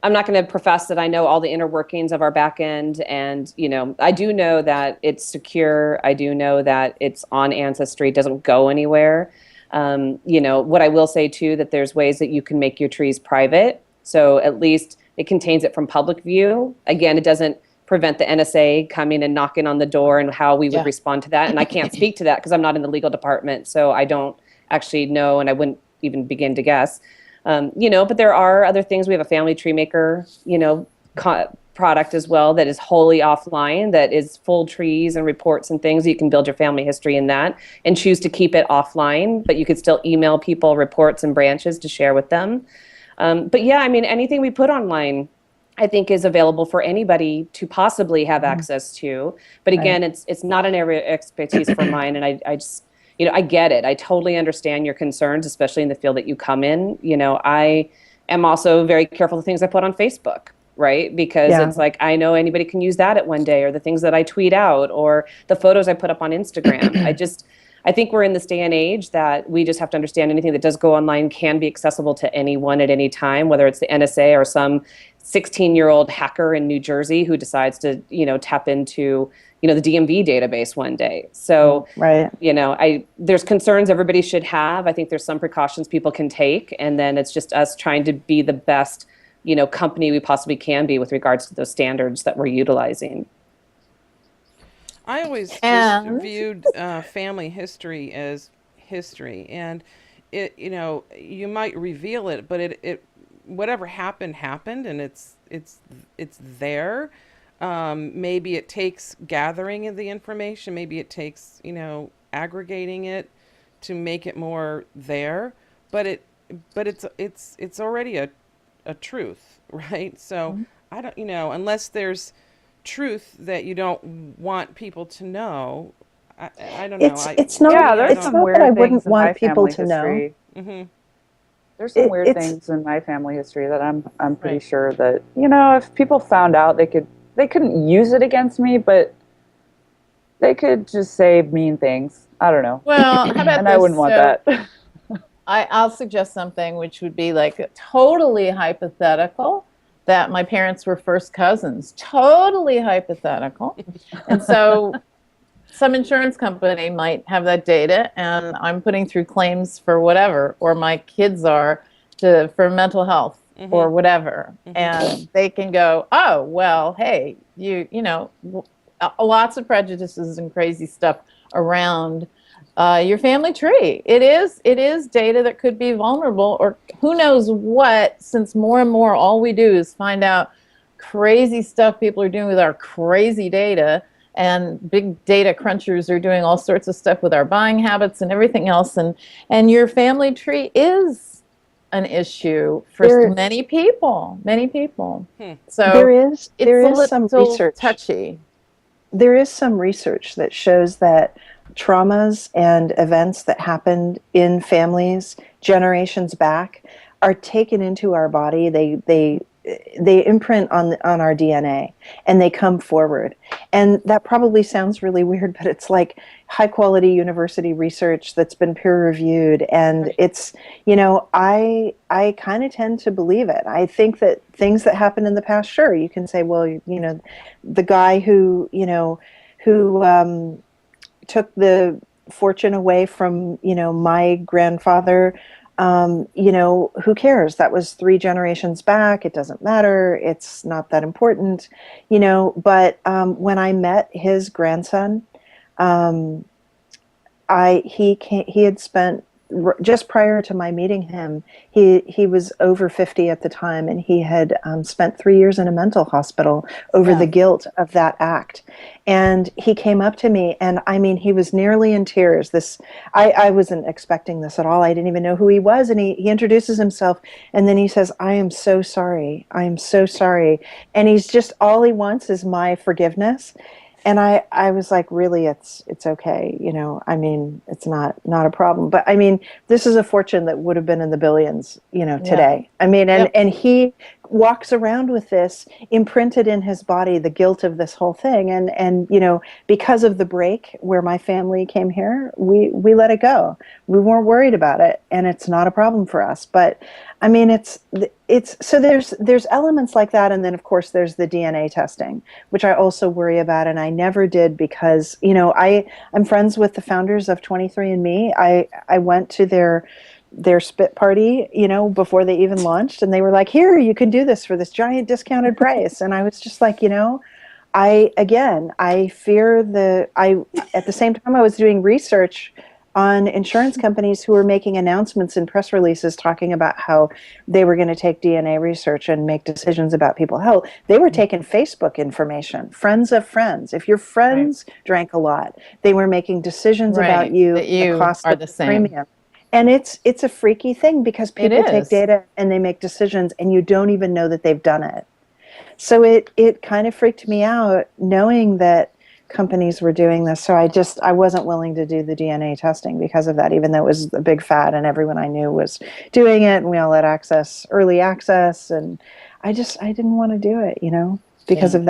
I'm not going to profess that I know all the inner workings of our back end. And, I do know that it's secure. I do know that it's on Ancestry, it doesn't go anywhere. What I will say too, that there's ways that you can make your trees private. So at least it contains it from public view. Again, it doesn't prevent the NSA coming and knocking on the door and how we would respond to that. And I can't speak to that because I'm not in the legal department. So I don't actually know, and I wouldn't even begin to guess. But there are other things. We have a family tree maker, product as well that is wholly offline, that is full trees and reports and things. You can build your family history in that and choose to keep it offline, but you could still email people reports and branches to share with them. But yeah, I mean, anything we put online, I think is available for anybody to possibly have access to. But again, it's not an area of expertise for mine. And I just, I get it. I totally understand your concerns, especially in the field that you come in. I am also very careful of the things I put on Facebook, right? Because it's like, I know anybody can use that at one day, or the things that I tweet out, or the photos I put up on Instagram. I think we're in this day and age that we just have to understand anything that does go online can be accessible to anyone at any time, whether it's the NSA or some 16-year-old hacker in New Jersey who decides to, tap into, the DMV database one day. So, there's concerns everybody should have. I think there's some precautions people can take. And then it's just us trying to be the best, company we possibly can be with regards to those standards that we're utilizing. I always just viewed family history as history, and you might reveal it, but it whatever happened, and it's there. Maybe it takes gathering of the information. Maybe it takes aggregating it to make it more there. But it's already a truth, right? So I don't unless there's truth that you don't want people to know. I don't know. It's not. Yeah, there's it's some not weird that I things wouldn't in my want people family to know. history. Mm-hmm. There's some weird It's- things in my family history that I'm pretty sure that if people found out, they couldn't use it against me, but they could just say mean things. I don't know. Well, how about And this? I wouldn't want that. I'll suggest something which would be like totally hypothetical, that my parents were first cousins. Totally hypothetical. And so some insurance company might have that data, and I'm putting through claims for whatever, or my kids are for mental health or whatever. And they can go, oh, well, hey, lots of prejudices and crazy stuff around your family tree. It is data that could be vulnerable, or who knows what, since more and more all we do is find out crazy stuff people are doing with our crazy data, and big data crunchers are doing all sorts of stuff with our buying habits and everything else. And your family tree is an issue for many people. So there is it's some a little research. touchy. There is some research that shows that traumas and events that happened in families generations back are taken into our body. They imprint on our DNA, and they come forward. And that probably sounds really weird, but it's like high quality university research that's been peer reviewed, and it's I kind of tend to believe it. I think that things that happened in the past, sure, you can say, well, the guy who took the fortune away from my grandfather, who cares? That was 3 generations back. It doesn't matter. It's not that important, but when I met his grandson, he had spent, just prior to my meeting him, he was over 50 at the time, and he had spent 3 years in a mental hospital over the guilt of that act. And he came up to me, and I mean, he was nearly in tears. I wasn't expecting this at all. I didn't even know who he was. And he introduces himself, and then he says, I am so sorry. I am so sorry. And he's just, all he wants is my forgiveness. and I was like, really, it's okay, you know. I mean, it's not a problem. But I mean, this is a fortune that would have been in the billions, you know, today. I mean, Yep. and he walks around with this imprinted in his body, the guilt of this whole thing. And you know, because of the break where my family came here, we let it go. We weren't worried about it, and it's not a problem for us. But I mean, it's so there's elements like that, and then of course there's the DNA testing, which I also worry about, and I never did because, you know, I'm friends with the founders of 23andMe. I went to their spit party, you know, before they even launched, and they were like, here, you can do this for this giant discounted price. And I was just like, you know, I fear at the same time I was doing research on insurance companies who were making announcements and press releases talking about how they were going to take DNA research and make decisions about people's health. They were taking Facebook information, friends of friends. If your friends drank a lot, they were making decisions about you, that you the cost are of the same. premium. And it's a freaky thing because people take is. data and they make decisions and you don't even know that they've done it. So it kind of freaked me out knowing that companies were doing this. So I wasn't willing to do the DNA testing because of that, even though it was a big fad and everyone I knew was doing it and we all had early access. And I didn't want to do it, you know, because of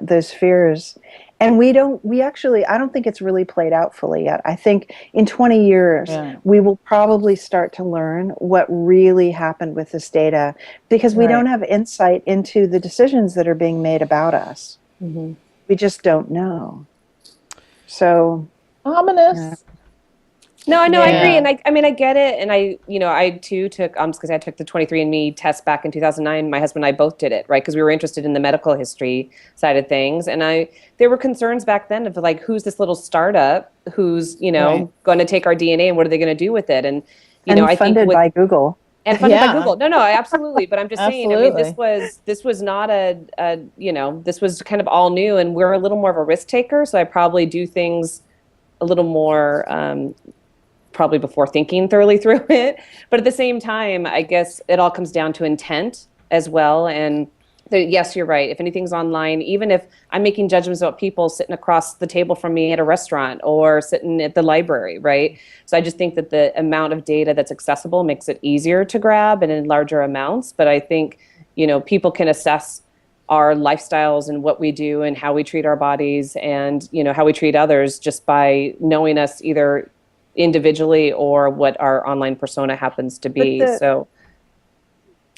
those fears. And I don't think it's really played out fully yet. I think in 20 years, we will probably start to learn what really happened with this data because we don't have insight into the decisions that are being made about us. Mm-hmm. We just don't know. So ominous. Yeah. No, I know, I agree. And I mean, I get it. And I too took, because I took the 23andMe test back in 2009. My husband and I both did it, right? Because we were interested in the medical history side of things. And there were concerns back then of like, who's this little startup who's, you know, going to take our DNA and what are they going to do with it? And, I think funded by Google. And funded by Google. No, absolutely. But I'm just saying, I mean, this was not this was kind of all new and we're a little more of a risk taker. So I probably do things a little more, probably before thinking thoroughly through it. But at the same time, I guess it all comes down to intent as well. And yes, you're right. If anything's online, even if I'm making judgments about people sitting across the table from me at a restaurant or sitting at the library, right? So I just think that the amount of data that's accessible makes it easier to grab and in larger amounts. But I think, people can assess our lifestyles and what we do and how we treat our bodies and, how we treat others just by knowing us either individually or what our online persona happens to be. So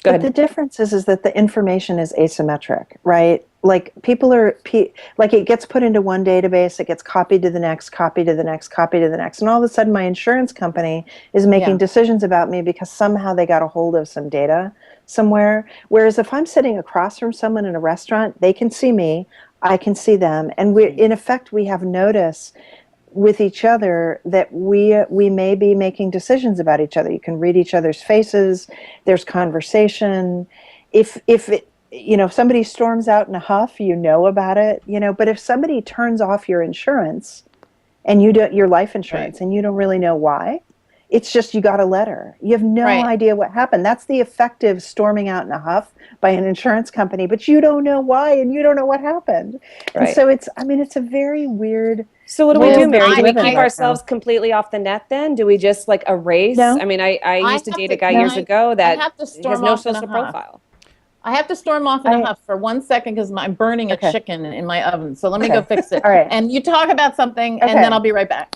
go ahead. The difference is that the information is asymmetric, right? Like like it gets put into one database, it gets copied to the next, copied to the next, copied to the next. And all of a sudden my insurance company is making decisions about me because somehow they got a hold of some data somewhere. Whereas if I'm sitting across from someone in a restaurant, they can see me, I can see them. And in effect, we have notice with each other that we may be making decisions about each other. You can read each other's faces. There's conversation. If somebody storms out in a huff, you know about it. But if somebody turns off your insurance, and your life insurance, and you don't really know why, it's just you got a letter. You have no idea what happened. That's the effective storming out in a huff by an insurance company, but you don't know why and you don't know what happened. Right. And so it's a very weird. So what do we do, Mary? Do we keep ourselves completely off the net then? Do we just like erase? No. I mean, I used to date a guy years ago that has no social profile. I have to storm off in a huff for 1 second because I'm burning a chicken in my oven. So let me go fix it. All right. And you talk about something and then I'll be right back.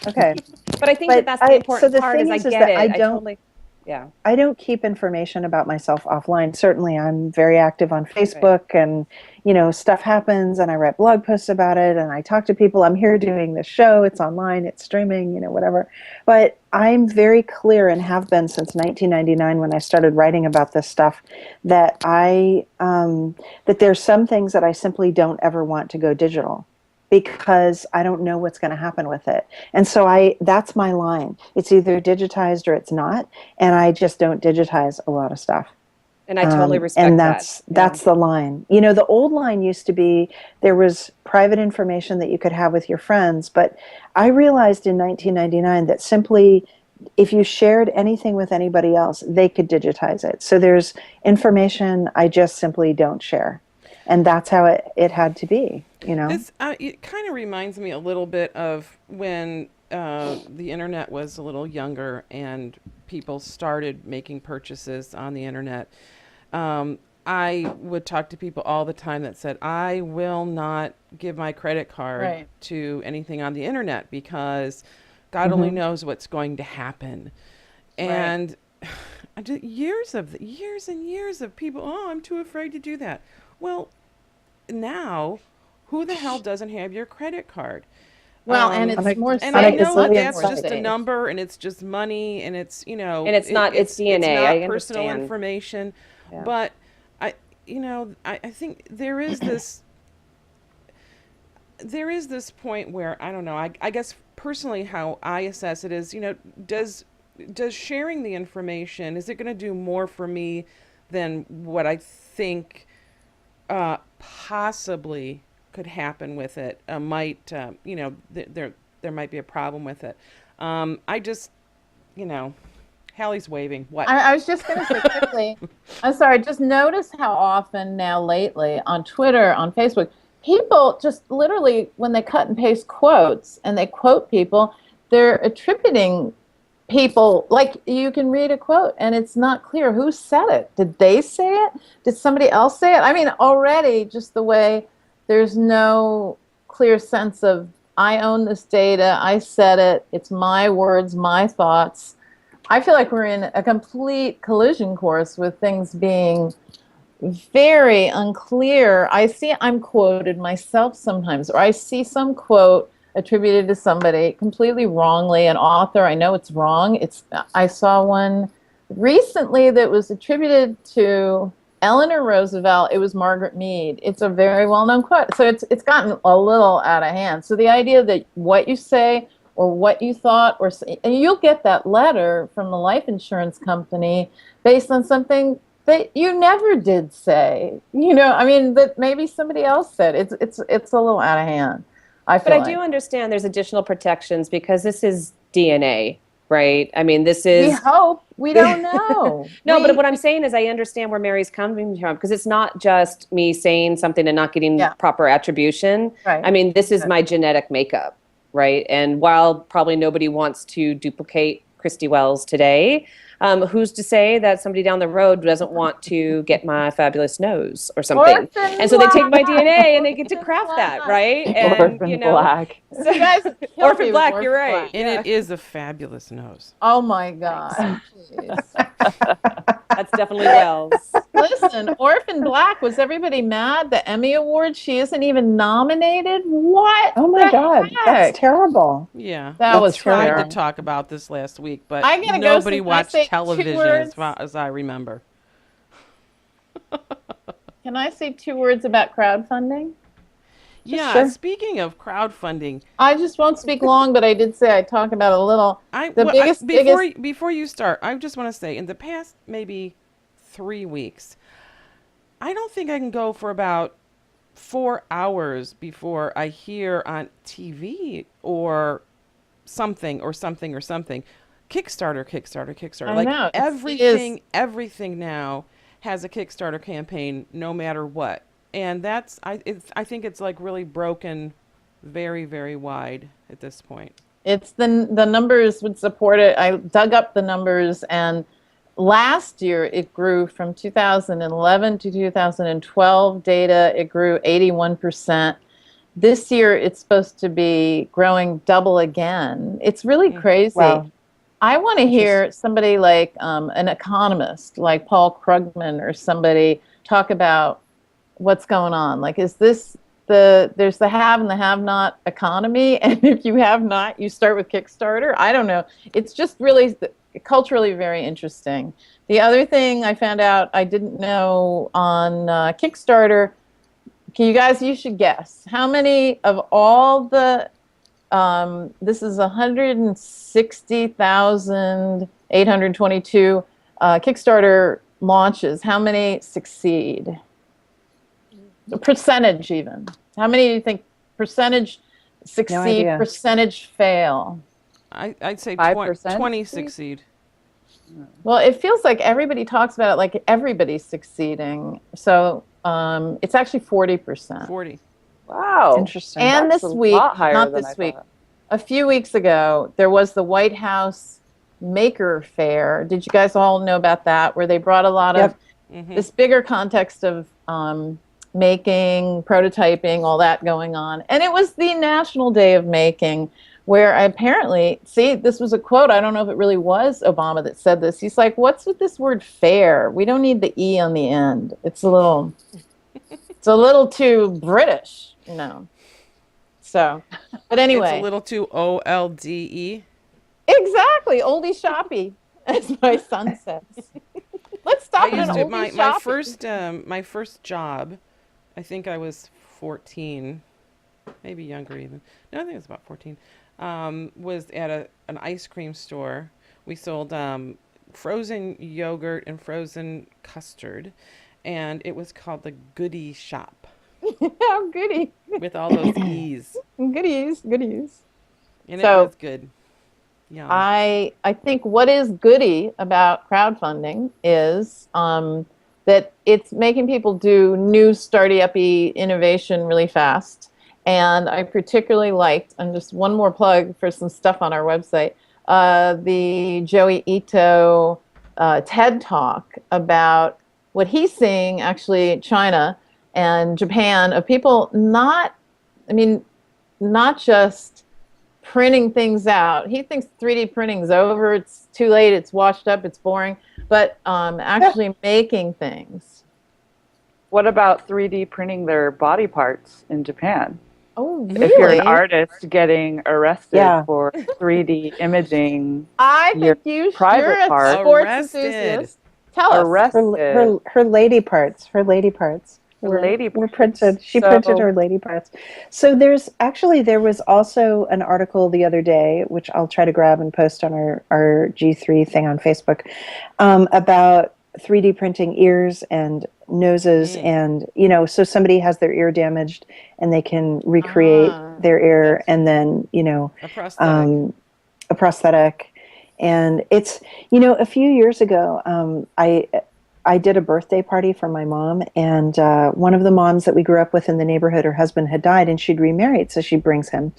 Okay. But I think that's the important part is I get it. I don't keep information about myself offline. Certainly I'm very active on Facebook and, stuff happens and I write blog posts about it and I talk to people. I'm here doing this show. It's online, it's streaming, whatever. But I'm very clear and have been since 1999 when I started writing about this stuff that that there's some things that I simply don't ever want to go digital, because I don't know what's going to happen with it. And so that's my line. It's either digitized or it's not. And I just don't digitize a lot of stuff. And I totally respect and that. That's the line. The old line used to be there was private information that you could have with your friends. But I realized in 1999 that simply if you shared anything with anybody else, they could digitize it. So there's information I just simply don't share. and that's how it had to be, you know. This it kind of reminds me a little bit of when the internet was a little younger and people started making purchases on the internet. I would talk to people all the time that said, I will not give my credit card Right. to anything on the internet because God only knows what's going to happen. And I did years and years of people, oh, I'm too afraid to do that. Well, now, who the hell doesn't have your credit card? Well, and it's Like- more And I Like know gazillion that's just a nowadays. number and it's just money and it's, And it's not- it's DNA, It's I not personal understand. information. Yeah. But I think there is this point where, I don't know, I guess personally how I assess it is, does sharing the information, is it going to do more for me than what I think possibly could happen with it? There might be a problem with it. I just, Hallie's waving. What? I was just going to say quickly, I'm sorry, just notice how often now lately on Twitter, on Facebook, people just literally, when they cut and paste quotes and they quote people, they're attributing people, like you can read a quote and it's not clear who said it. Did they say it? Did somebody else say it? I mean, already just the way there's no clear sense of, I own this data, I said it, it's my words, my thoughts. I feel like we're in a complete collision course with things being very unclear. I'm quoted myself sometimes, or I see some quote attributed to somebody completely wrongly, an author, I know it's wrong. I saw one recently that was attributed to Eleanor Roosevelt. It was Margaret Mead. It's a very well-known quote. So it's gotten a little out of hand. So the idea that what you say or what you thought, and you'll get that letter from the life insurance company based on something that you never did say. That maybe somebody else said. It's a little out of hand. But I do understand there's additional protections because this is DNA, right? I mean, this We is hope. We don't know. no, but what I'm saying is I understand where Mary's coming from because it's not just me saying something and not getting Yeah. proper attribution. Right. I mean, this is my genetic makeup, right? And while probably nobody wants to duplicate Christy Wells today, who's to say that somebody down the road doesn't want to get my fabulous nose or something? Orphan And so they take my Black. DNA and they get to Orphan craft that, Black. right? And Orphan Black. You guys killed me Orphan with Black, Orphan you're right. Black. And Yeah. it is a fabulous nose. Oh my God. Jeez. That's definitely Wells. Listen, Orphan Black, was everybody mad? The Emmy Award, she isn't even nominated? What? Oh my the God, heck? that's terrible. Yeah. That was tried terrible. to talk about this last week, but I gotta go, nobody so can I watched say 2 television words? as far as I remember. Can I say 2 words about crowdfunding? Yeah, Sure. speaking of crowdfunding, I just won't speak long, but I did say I'd talk about it a little. before you start, I just want to say in the past maybe 3 weeks, I don't think I can go for about 4 hours before I hear on TV or something. Kickstarter. I Like know, it everything now has a Kickstarter campaign, no matter what. And I think it's like really broken very, very wide at this point. It's the numbers would support it. I dug up the numbers, and last year it grew from 2011 to 2012 data. It grew 81%. This year it's supposed to be growing double again. It's really crazy. Wow. I want to hear somebody like an economist, like Paul Krugman, or somebody talk about what's going on. Like, is this there's the have and the have-not economy, and if you have not, you start with Kickstarter? I don't know. It's just really culturally very interesting. The other thing I found out I didn't know on Kickstarter, you should guess how many of all the this is 160,822 Kickstarter launches. How many succeed? The percentage, even. How many do you think percentage succeed, idea. percentage fail? I'd say 5% 20 succeed? succeed. Well, it feels like everybody talks about it like everybody's succeeding. So It's actually 40%. 40. Wow. Interesting. And That's this a week, lot higher not than this I week, thought. a few weeks ago, there was the White House Maker Fair. Did you guys all know about that? Where they brought a lot of this bigger context of making, prototyping, all that going on. And it was the National Day of Making, where I apparently, see, this was a quote. I don't know if it really was Obama that said this. He's like, what's with this word fair? We don't need the E on the end. It's a little too British, you know. So, but anyway. It's a little too OLDE. Exactly, oldie shoppy, as my son says. Let's stop I at an used to oldie my first job. I think I was 14, maybe younger even. No, I think it was about 14. Was at an ice cream store. We sold frozen yogurt and frozen custard, and it was called the Goodie Shop Oh, goody. with all those E's, Goodies. and So- it was good. Yeah. I think what is goody about crowdfunding is that it's making people do new starty-uppy innovation really fast. And I particularly liked, and just one more plug for some stuff on our website, the Joey Ito TED Talk about what he's seeing actually China and Japan of people not just printing things out. He thinks 3D printing's over. It's too late. It's washed up. It's boring. But actually making things. What about 3D printing their body parts in Japan? Oh, really? If you're an artist getting arrested Yeah. for 3D imaging, I your think you're private a part. sports Arrested. enthusiast. Tell us. arrested. Her lady parts. Her lady parts. Lady were parts. printed. She So- printed her lady parts. So there was also an article the other day, which I'll try to grab and post on our G3 thing on Facebook, about 3D printing ears and noses, and so somebody has their ear damaged and they can recreate their ear, and then A prosthetic. a prosthetic. And it's a few years ago, I did a birthday party for my mom, and one of the moms that we grew up with in the neighborhood, her husband had died and she'd remarried, so she brings him.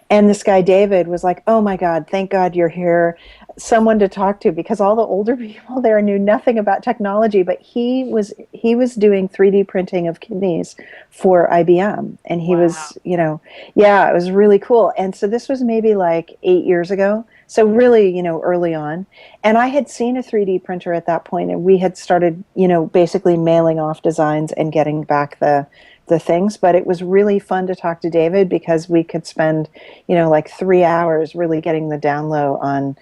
And this guy, David, was like, oh my God, thank God you're here. Someone to talk to, because all the older people there knew nothing about technology, but he was doing 3D printing of kidneys for IBM. And he was, it was really cool. And so this was maybe like 8 years ago. So really, early on. And I had seen a 3D printer at that point, and we had started, basically mailing off designs and getting back the things. But it was really fun to talk to David, because we could spend, like 3 hours really getting the down low on,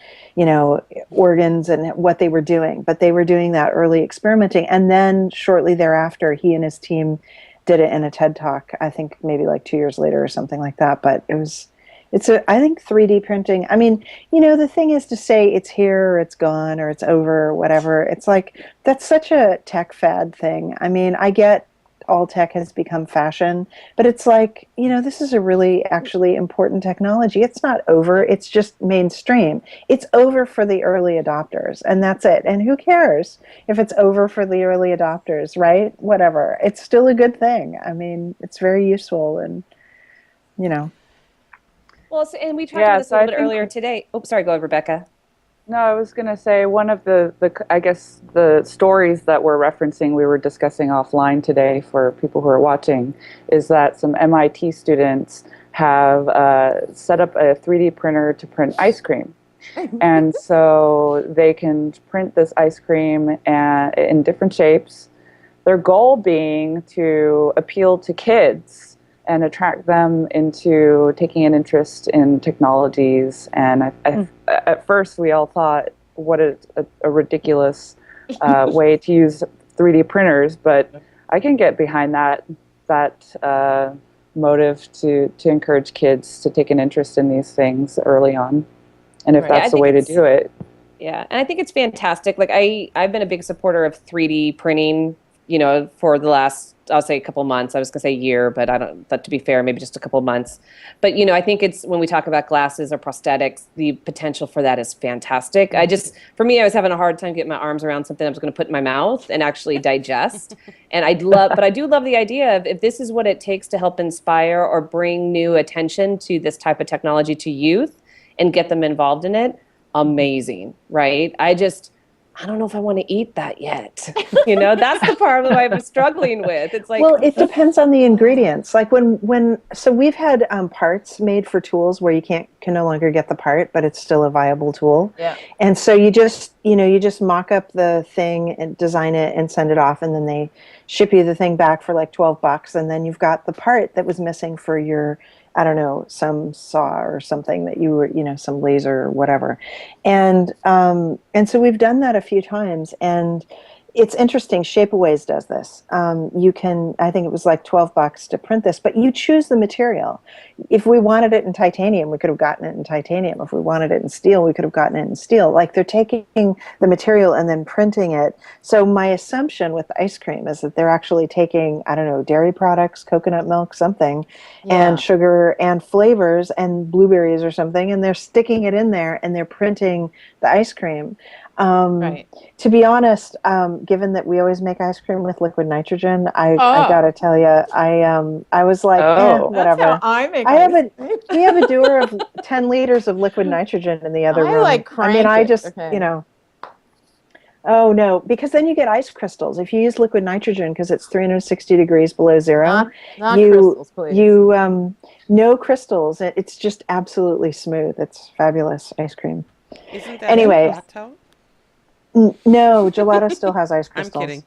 organs and what they were doing. But they were doing that early experimenting. And then shortly thereafter, he and his team did it in a TED Talk, I think maybe like 2 years later or something like that. But I think 3D printing, the thing is to say it's here or it's gone or it's over or whatever. It's like, that's such a tech fad thing. I get all tech has become fashion, but it's like, this is a really actually important technology. It's not over. It's just mainstream. It's over for the early adopters, and that's it. And who cares if it's over for the early adopters, right? Whatever. It's still a good thing. It's very useful, and, Well, and we talked about this a so I little bit think- earlier today. Oh, sorry, go ahead, Rebecca. No, I was going to say one of the I guess the stories that we're referencing, we were discussing offline today for people who are watching, is that some MIT students have set up a 3D printer to print ice cream. And so they can print this ice cream in different shapes. Their goal being to appeal to kids and attract them into taking an interest in technologies. And at first we all thought, what a ridiculous way to use 3D printers, but I can get behind that motive to encourage kids to take an interest in these things early on. And if Right. I that's the think way to it's- do it. Yeah, and I think it's fantastic. Like I've been a big supporter of 3D printing for the last, I'll say a couple months. I was going to say year, but I don't, but to be fair, maybe just a couple months. But, I think it's when we talk about glasses or prosthetics, the potential for that is fantastic. For me, I was having a hard time getting my arms around something I was going to put in my mouth and actually digest. And but I do love the idea of if this is what it takes to help inspire or bring new attention to this type of technology to youth and get them involved in it, amazing, right? I don't know if I want to eat that yet. That's the part that I'm struggling with. It's like, well, it depends on the ingredients. Like so we've had parts made for tools where you can no longer get the part, but it's still a viable tool. Yeah. And so you just mock up the thing and design it and send it off, and then they ship you the thing back for like $12, and then you've got the part that was missing for your, I don't know, some saw or something that you were, some laser or whatever. And so we've done that a few times, and it's interesting. Shapeaways does this. You can, I think it was like $12 to print this, but you choose the material. If we wanted it in titanium, we could have gotten it in titanium. If we wanted it in steel, we could have gotten it in steel. Like, they're taking the material and then printing it. So my assumption with ice cream is that they're actually taking, I don't know, dairy products, coconut milk, something, and sugar and flavors and blueberries or something, and they're sticking it in there and they're printing the ice cream. Right. To be honest, given that we always make ice cream with liquid nitrogen, I gotta tell you, I was like, whatever. That's how I make we have a doer of 10 liters of liquid nitrogen in the other room. Oh no, because then you get ice crystals. If you use liquid nitrogen, because it's 360 degrees below zero, not crystals, please. No crystals. It's just absolutely smooth. It's fabulous ice cream. Isn't that Anyway. gelato? No, gelato still has ice I'm crystals. kidding.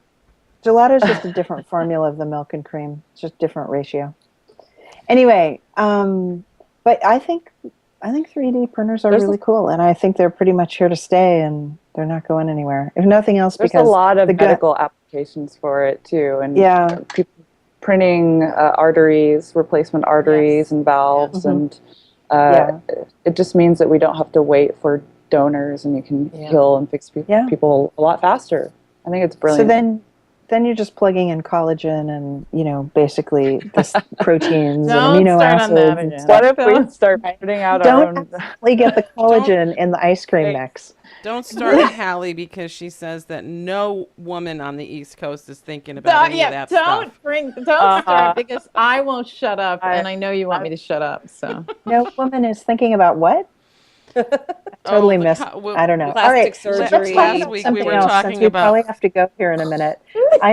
Gelato is just a different formula of the milk and cream. It's just different ratio. Anyway, but I think 3D printers are really cool, and I think they're pretty much here to stay, and they're not going anywhere. If nothing else, There's because a lot of medical applications for it too, and people printing arteries, replacement arteries and valves, and it just means that we don't have to wait for donors, and you can heal and fix people a lot faster. I think it's brilliant. So then you're just plugging in collagen and, basically the proteins and amino acids. What if we start putting out our own? Don't actually get the collagen in the ice cream mix. Don't start with Hallie, because she says that no woman on the East Coast is thinking about any of that stuff. Don't start, because I won't shut up, and I know you want me to shut up. So no woman is thinking about what? Totally missed. I don't know. All right, surgery. Last week we were talking about. We probably have to go here in a minute. I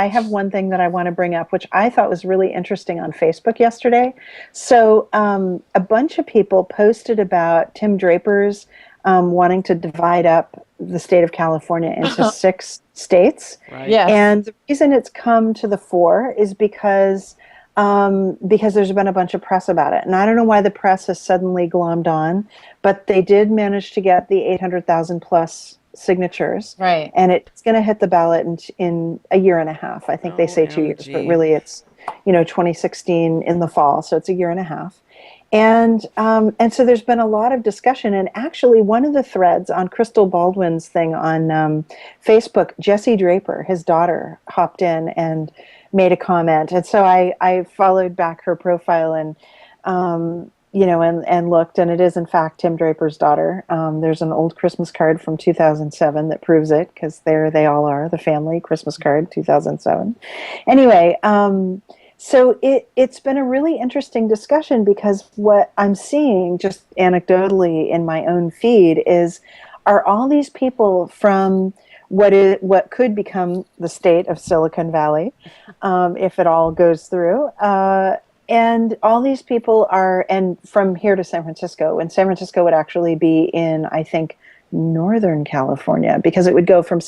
have one thing that I want to bring up, which I thought was really interesting on Facebook yesterday. So a bunch of people posted about Tim Draper's wanting to divide up the state of California into 6 states. Right. Yes. And the reason it's come to the fore is because there's been a bunch of press about it. And I don't know why the press has suddenly glommed on, but they did manage to get the 800,000 plus signatures. Right. And it's going to hit the ballot in a year and a half. I think they say 2 years, but really it's, 2016 in the fall. So it's a year and a half. And so there's been a lot of discussion. And actually, one of the threads on Crystal Baldwin's thing on Facebook, Jessie Draper, his daughter, hopped in and made a comment. And so I followed back her profile and, and looked, and it is in fact Tim Draper's daughter. There's an old Christmas card from 2007 that proves it, because there they all are, the family Christmas card, 2007. Anyway, so it's been a really interesting discussion, because what I'm seeing just anecdotally in my own feed are all these people from what could become the state of Silicon Valley, if it all goes through. And all these people and from here to San Francisco, and San Francisco would actually be in, I think, Northern California, because it would go from,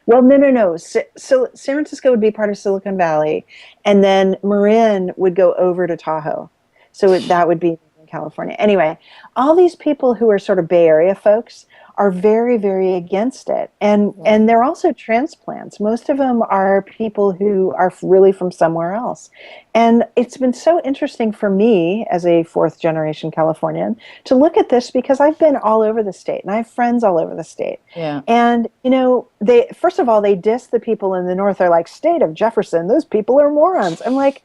no. So San Francisco would be part of Silicon Valley, and then Marin would go over to Tahoe. So that would be in California. Anyway, all these people who are sort of Bay Area folks are very, very against it. And they're also transplants. Most of them are people who are really from somewhere else. And it's been so interesting for me as a fourth generation Californian to look at this because I've been all over the state and I have friends all over the state. Yeah. And, they, first of all, they diss the people in the north. They're like, state of Jefferson, those people are morons. I'm like,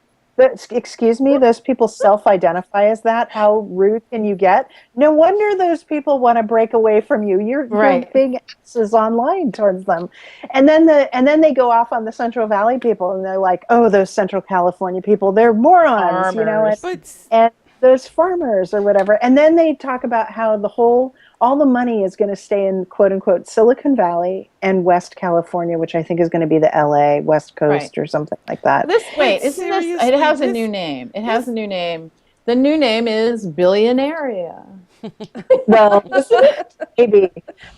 excuse me, those people self-identify as that. How rude can you get? No wonder those people want to break away from you. You're Right. big asses online towards them. And then they go off on the Central Valley people and they're like, oh, those Central California people, they're morons, Farmers. and those farmers or whatever. And then they talk about how all the money is going to stay in quote unquote Silicon Valley and West California, which I think is going to be the LA West Coast Right. or something like that. Isn't this? It seriously, has a new name. It has a new name. The new name is Billionaria. Well, maybe.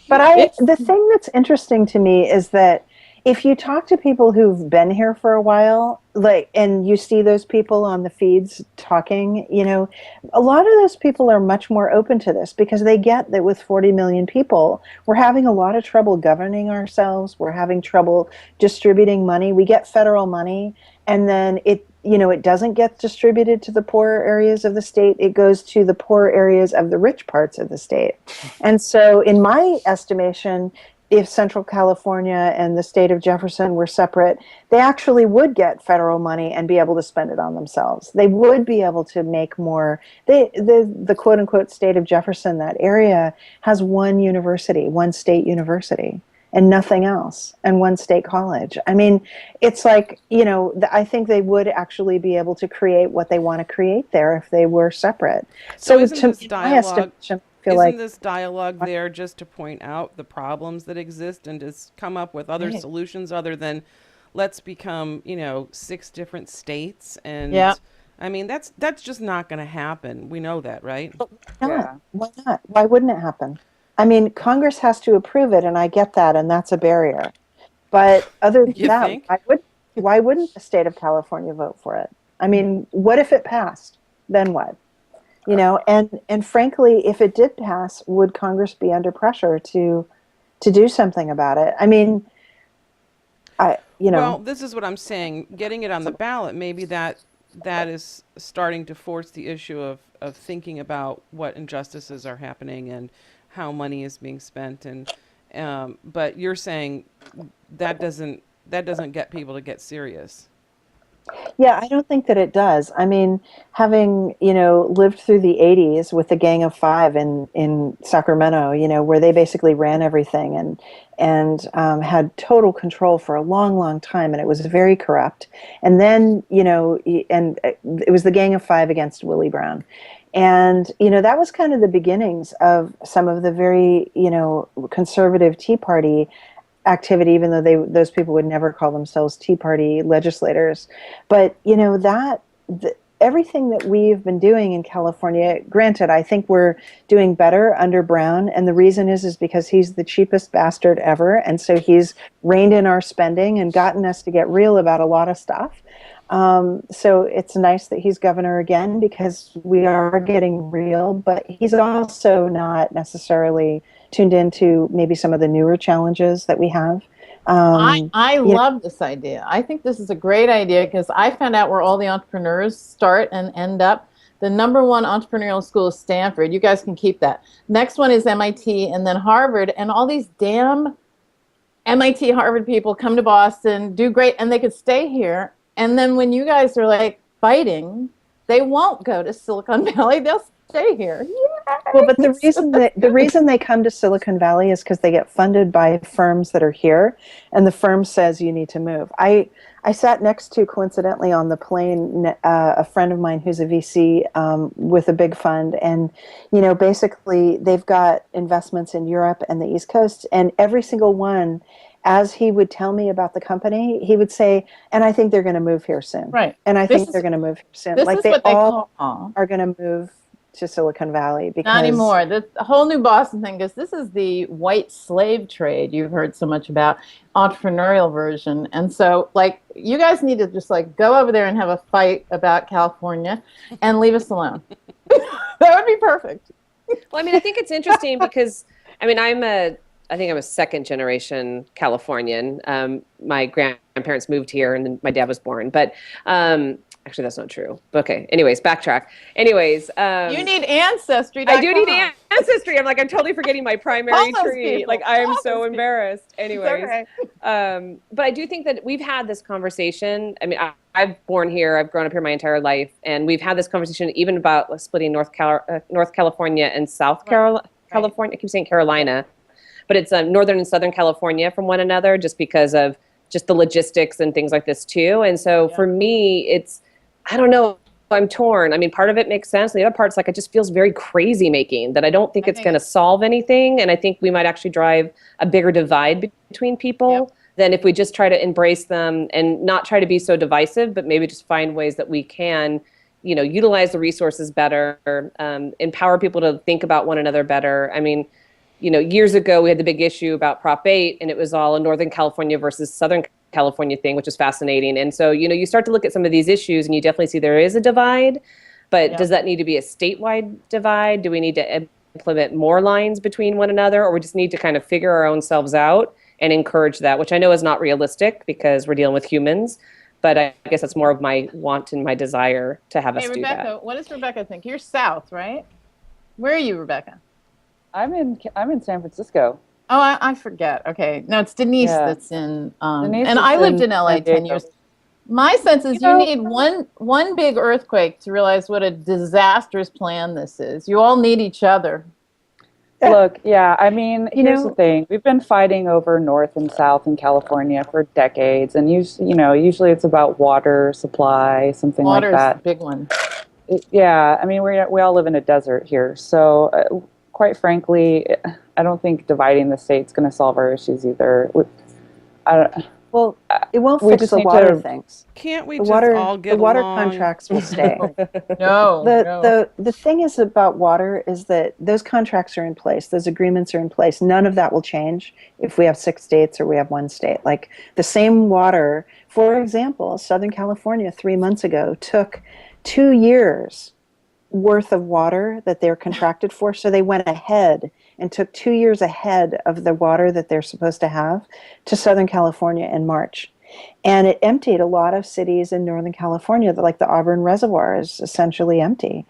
But the thing that's interesting to me is that if you talk to people who've been here for a while, and you see those people on the feeds talking, a lot of those people are much more open to this because they get that with 40 million people, we're having a lot of trouble governing ourselves. We're having trouble distributing money. We get federal money, and then it doesn't get distributed to the poorer areas of the state. It goes to the poorer areas of the rich parts of the state. And so in my estimation, if Central California and the state of Jefferson were separate, they actually would get federal money and be able to spend it on themselves. They would be able to make more. The quote unquote state of Jefferson, that area, has one university, one state university, and nothing else, and one state college. I mean, it's like, I think they would actually be able to create what they want to create there if they were separate. So isn't to this my dialogue? estimation, I feel Isn't like this dialogue there just to point out the problems that exist and to come up with other Right. solutions other than let's become, 6 different states? And Yeah. I mean, that's just not going to happen. We know that, right? not. Yeah. Why not? Why wouldn't it happen? I mean, Congress has to approve it, and I get that, and that's a barrier. But other than You that, think? why wouldn't the state of California vote for it? I mean, what if it passed? Then what? And frankly, if it did pass, would Congress be under pressure to do something about it? I mean, Well, this is what I'm saying. Getting it on the ballot, maybe that is starting to force the issue of thinking about what injustices are happening and how money is being spent. And but you're saying that doesn't get people to get serious. Yeah, I don't think that it does. I mean, having, lived through the 80s with the Gang of Five in Sacramento, where they basically ran everything and had total control for a long, long time, and it was very corrupt. And then, and it was the Gang of Five against Willie Brown. And, that was kind of the beginnings of some of the very, conservative Tea Party activity, even though those people would never call themselves Tea Party legislators. But everything that we've been doing in California, granted, I think we're doing better under Brown, and the reason is because he's the cheapest bastard ever, and so he's reined in our spending and gotten us to get real about a lot of stuff. So it's nice that he's governor again because we are getting real, but he's also not necessarily tuned into maybe some of the newer challenges that we have. I love this idea. I think this is a great idea because I found out where all the entrepreneurs start and end up. The number one entrepreneurial school is Stanford. You guys can keep that. Next one is MIT and then Harvard. And all these damn MIT, Harvard people come to Boston, do great, and they could stay here. And then when you guys are like fighting, they won't go to Silicon Valley. They'll stay here. Yay! Well, but the reason they come to Silicon Valley is because they get funded by firms that are here, and the firm says you need to move. I sat next to, coincidentally, on the plane, a friend of mine who's a VC with a big fund, and basically they've got investments in Europe and the East Coast, and every single one, as he would tell me about the company, he would say, and I think they're going to move here soon. Right. And I think they're going to move here soon. This Like is what they all call. are going to move to Silicon Valley because Not anymore. The whole new Boston thing is this is the white slave trade you've heard so much about, entrepreneurial version. And so, like, you guys need to just like go over there and have a fight about California and leave us alone. That would be perfect. Well, I mean, I think it's interesting because I mean, I think I'm a second generation Californian. My grandparents moved here and then my dad was born, but actually that's not true. Okay. Anyways, backtrack. Anyways, You need Ancestry.com. I do need ancestry. I'm totally forgetting my primary Call those tree. people. Like I am Call so those people. embarrassed. Anyways, okay. but I do think that we've had this conversation. I mean, I've born here. I've grown up here my entire life, and we've had this conversation even about splitting North California and South California. I keep saying Carolina, but it's Northern and Southern California from one another, just because of just the logistics and things like this too. And so for me, I don't know. I'm torn. I mean, part of it makes sense. The other part's like, it just feels very crazy making that I don't think it's going to solve anything. And I think we might actually drive a bigger divide between people than if we just try to embrace them and not try to be so divisive, but maybe just find ways that we can, utilize the resources better, empower people to think about one another better. I mean, years ago we had the big issue about Prop 8 and it was all a Northern California versus Southern California thing, which is fascinating. And so, you start to look at some of these issues and you definitely see there is a divide, but does that need to be a statewide divide? Do we need to implement more lines between one another, or we just need to kind of figure our own selves out and encourage that, which I know is not realistic because we're dealing with humans, but I guess that's more of my want and my desire to have us do Rebecca, that. what does Rebecca think? You're South, right? Where are you, Rebecca? I'm in San Francisco. Oh, I forget. Okay. No, it's Denise Yeah. that's in, Denise and is I lived in in LA San 10 Diego. years. My sense is you need one big earthquake to realize what a disastrous plan this is. You all need each other. Look, I mean, here's the thing. We've been fighting over North and South in California for decades, and usually it's about water supply, something Water's like that. a big one. I mean, we all live in a desert here, so quite frankly, I don't think dividing the state's going to solve our issues either. Well, it won't we fix just the need water to- things. Can't we The just water, all get the water along? contracts will stay. No. The thing is about water is that those contracts are in place, those agreements are in place. None of that will change if we have 6 states or we have 1 state. Like the same water, for example, Southern California 3 months ago took 2 years worth of water that they're contracted for, so they went ahead and took 2 years ahead of the water that they're supposed to have to Southern California in March. And it emptied a lot of cities in Northern California, like the Auburn Reservoir is essentially empty.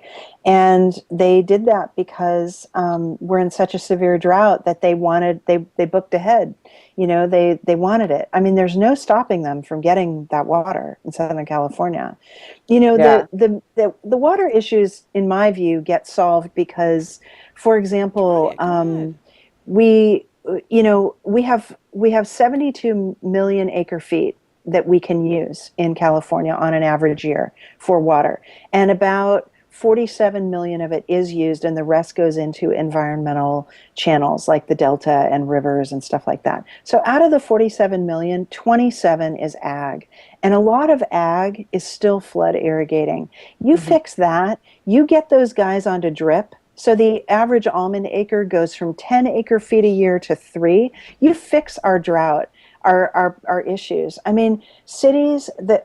And they did that because we're in such a severe drought that they booked ahead. They wanted it. I mean, there's no stopping them from getting that water in Southern California. The water issues, in my view, get solved because, for example, we have 72 million acre feet that we can use in California on an average year for water. And about 47 million of it is used, and the rest goes into environmental channels like the Delta and rivers and stuff like that. So out of the 47 million, 27 is ag. And a lot of ag is still flood irrigating. You fix that, you get those guys onto drip. So the average almond acre goes from 10 acre feet a year to 3. You fix our drought, our issues. I mean,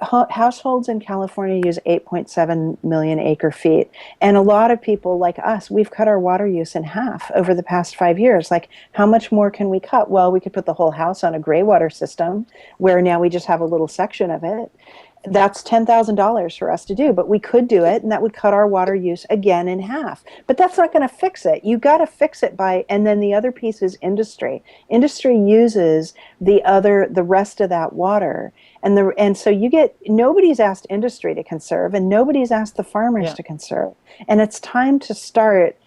households in California use 8.7 million acre feet. And a lot of people like us, we've cut our water use in half over the past 5 years. Like, how much more can we cut? Well, we could put the whole house on a gray water system where now we just have a little section of it. That's $10,000 for us to do, but we could do it, and that would cut our water use again in half. But that's not going to fix it. You got to fix it and then the other piece is industry. Industry uses the rest of that water, and so nobody's asked industry to conserve, and nobody's asked the farmers to conserve. And it's time to start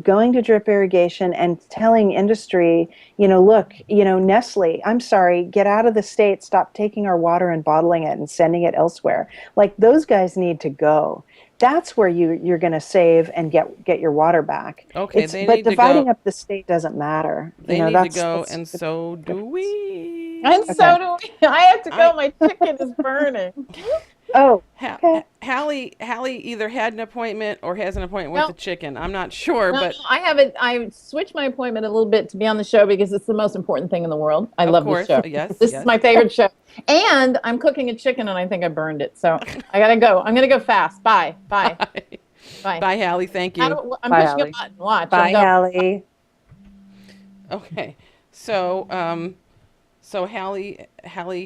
going to drip irrigation and telling industry, look, Nestle, I'm sorry, get out of the state, stop taking our water and bottling it and sending it elsewhere. Like, those guys need to go. That's where you're going to save and get your water back. Okay, but dividing up the state doesn't matter. They need to go, and so do we. And so do we. I have to go. My chicken is burning. Oh, okay. Hallie either had an appointment or has an appointment with the chicken. I'm not sure, No, but I haven't. I switched my appointment a little bit to be on the show because it's the most important thing in the world. I love course, this show. yes, This yes. is my favorite show. And I'm cooking a chicken and I think I burned it. So I got to go. I'm going to go fast. Bye. Bye. Bye. bye, Hallie. Thank you. I'm Bye, pushing Hallie. a button. Watch. Bye, I'm going. Hallie. Okay. So, so Hallie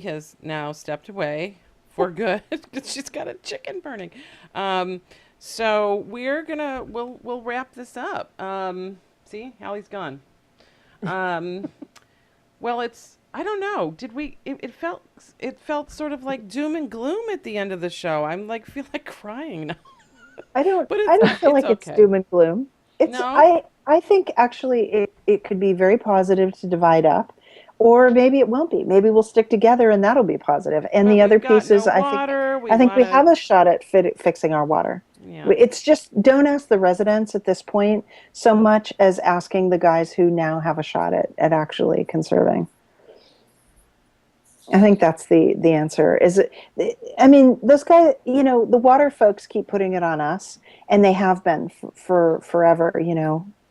has now stepped away for good because she's got a chicken burning. Um, so we'll wrap this up. See, Hallie's gone. Um, well, I don't know. Did we? It felt sort of like doom and gloom at the end of the show. I'm like feel like crying now. But I don't feel it's like it's okay. doom and gloom. It's No. I think actually it could be very positive to divide up, or maybe it won't be. Maybe we'll stick together and that'll be positive. And But the other we've got no pieces, water. We I think want we to. have a shot at fixing our water. Yeah. It's just don't ask the residents at this point so much as asking the guys who now have a shot at actually conserving. I think that's the answer. I mean, those guys, the water folks keep putting it on us, and they have been for forever,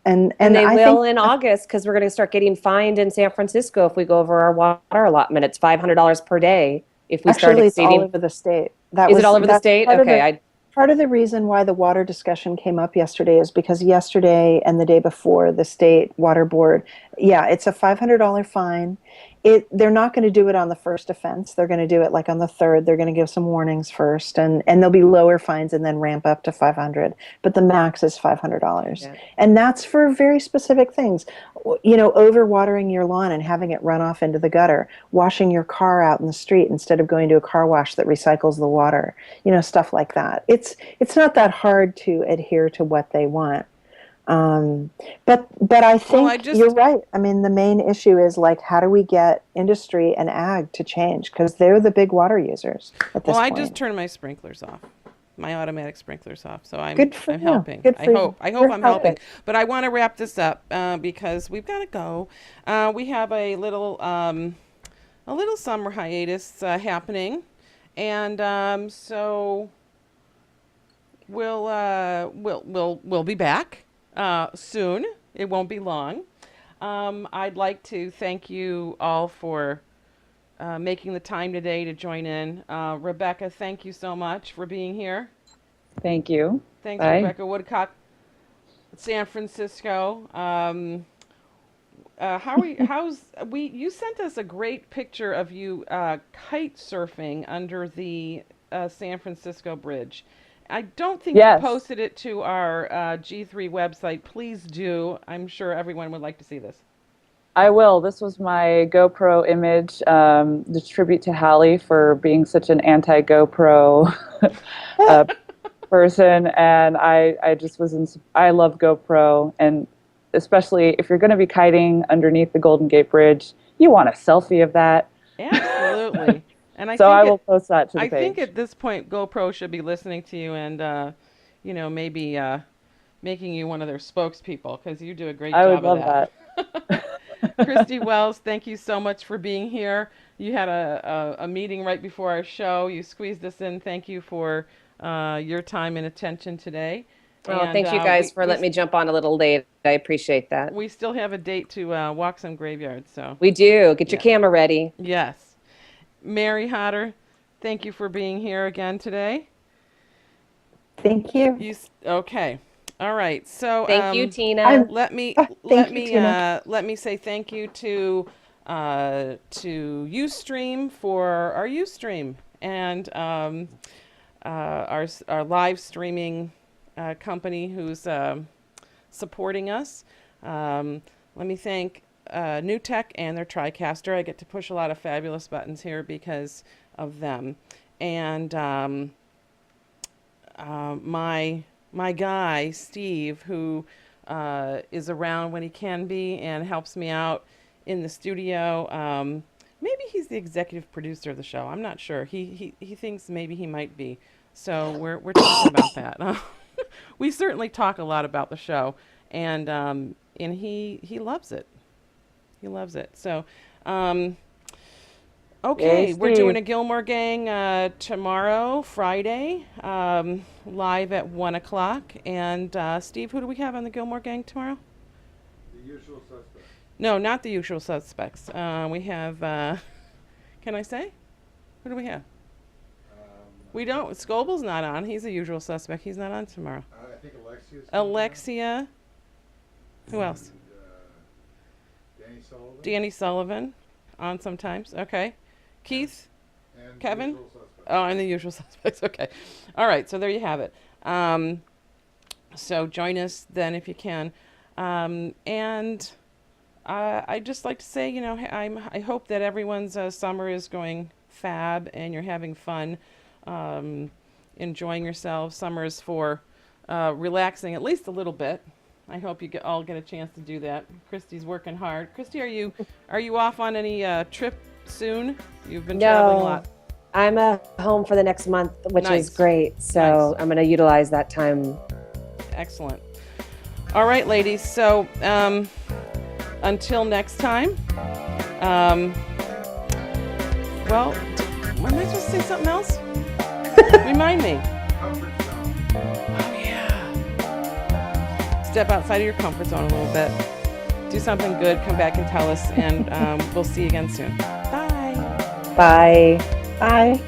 And they I will think in August because we're going to start getting fined in San Francisco if we go over our water allotment. It's $500 per day if we start actually it's all exceeding. over the state. Is it all over the That's state? part of Okay, part of the reason why the water discussion came up yesterday is because yesterday and the day before the state water board, yeah, it's a $500 fine. They're not going to do it on the first offense. They're going to do it like on the third. They're going to give some warnings first, and there'll be lower fines and then ramp up to 500. But the max is $500, Yeah. and that's for very specific things. Overwatering your lawn and having it run off into the gutter, washing your car out in the street instead of going to a car wash that recycles the water. Stuff like that. It's not that hard to adhere to what they want. But I think you're right. I mean, the main issue is like, how do we get industry and ag to change? Because they're the big water users at this Well, I point. just turned my sprinklers off, my automatic sprinklers off. So I'm Good for I'm you. helping. Good for you. I hope You're I'm helping. helping. But I want to wrap this up because we've got to go. We have a little summer hiatus happening, and so we'll be back soon. It won't be long. I'd like to thank you all for making the time today to join in. Rebecca, thank you so much for being here. Thank you. Thanks, Bye. Rebecca Woodcock, San Francisco. You sent us a great picture of you kite surfing under the San Francisco Bridge. I don't think Yes. you posted it to our G3 website. Please do. I'm sure everyone would like to see this. I will. This was my GoPro image. The tribute to Hallie for being such an anti-GoPro person, and I just I love GoPro, and especially if you're going to be kiting underneath the Golden Gate Bridge, you want a selfie of that. Absolutely. And I will post that to the I page. think at this point, GoPro should be listening to you and, maybe making you one of their spokespeople because you do a great I job would love of that. Christy Wells, thank you so much for being here. You had a meeting right before our show. You squeezed us in. Thank you for your time and attention today. well, And, thank you guys for letting me jump on a little late. I appreciate that. We still have a date to walk some graveyards, so We do. Get your Yeah. camera ready. yes. Mary Hodder, thank you for being here again today. Thank you. Okay. All right. So Thank you, Tina. I'm- let me Thank you, Tina. let me say thank you to Ustream for our Ustream and our live streaming company who's supporting us. Let me thank New Tech and their TriCaster. I get to push a lot of fabulous buttons here because of them. And my guy Steve, who is around when he can be and helps me out in the studio. Maybe he's the executive producer of the show. I'm not sure. He thinks maybe he might be. So we're talking about that. We certainly talk a lot about the show, and he loves it. He loves it. So. Okay, Yay, we're doing a Steve. Gilmore Gang tomorrow, Friday, live at 1 o'clock. And Steve, who do we have on the Gilmore Gang tomorrow? The usual suspect. No, not the usual suspects. We have, can I say? Who do we have? We don't. Scoble's not on. He's a usual suspect. He's not on tomorrow. I think Alexia's. Alexia. Who else? Danny Sullivan. Danny Sullivan on sometimes. Okay. Keith? And Kevin? Usual Suspects. Oh, and the usual suspects. Okay. All right. So there you have it. So join us then if you can. And I'd just like to say, you know, I hope that everyone's summer is going fab and you're having fun, enjoying yourselves. Summer is for relaxing at least a little bit. I hope you all get a chance to do that. Christy's working hard. Christy, are you off on any trip soon? You've been traveling a lot. I'm home for the next month, which Nice. is great. So Nice. I'm going to utilize that time. Excellent. All right, ladies. So until next time. Well, am I supposed to say something else? Remind me. Comfort Zone. Oh yeah. Step outside of your comfort zone a little bit. Do something good. Come back and tell us, and we'll see you again soon. Bye. Bye. Bye.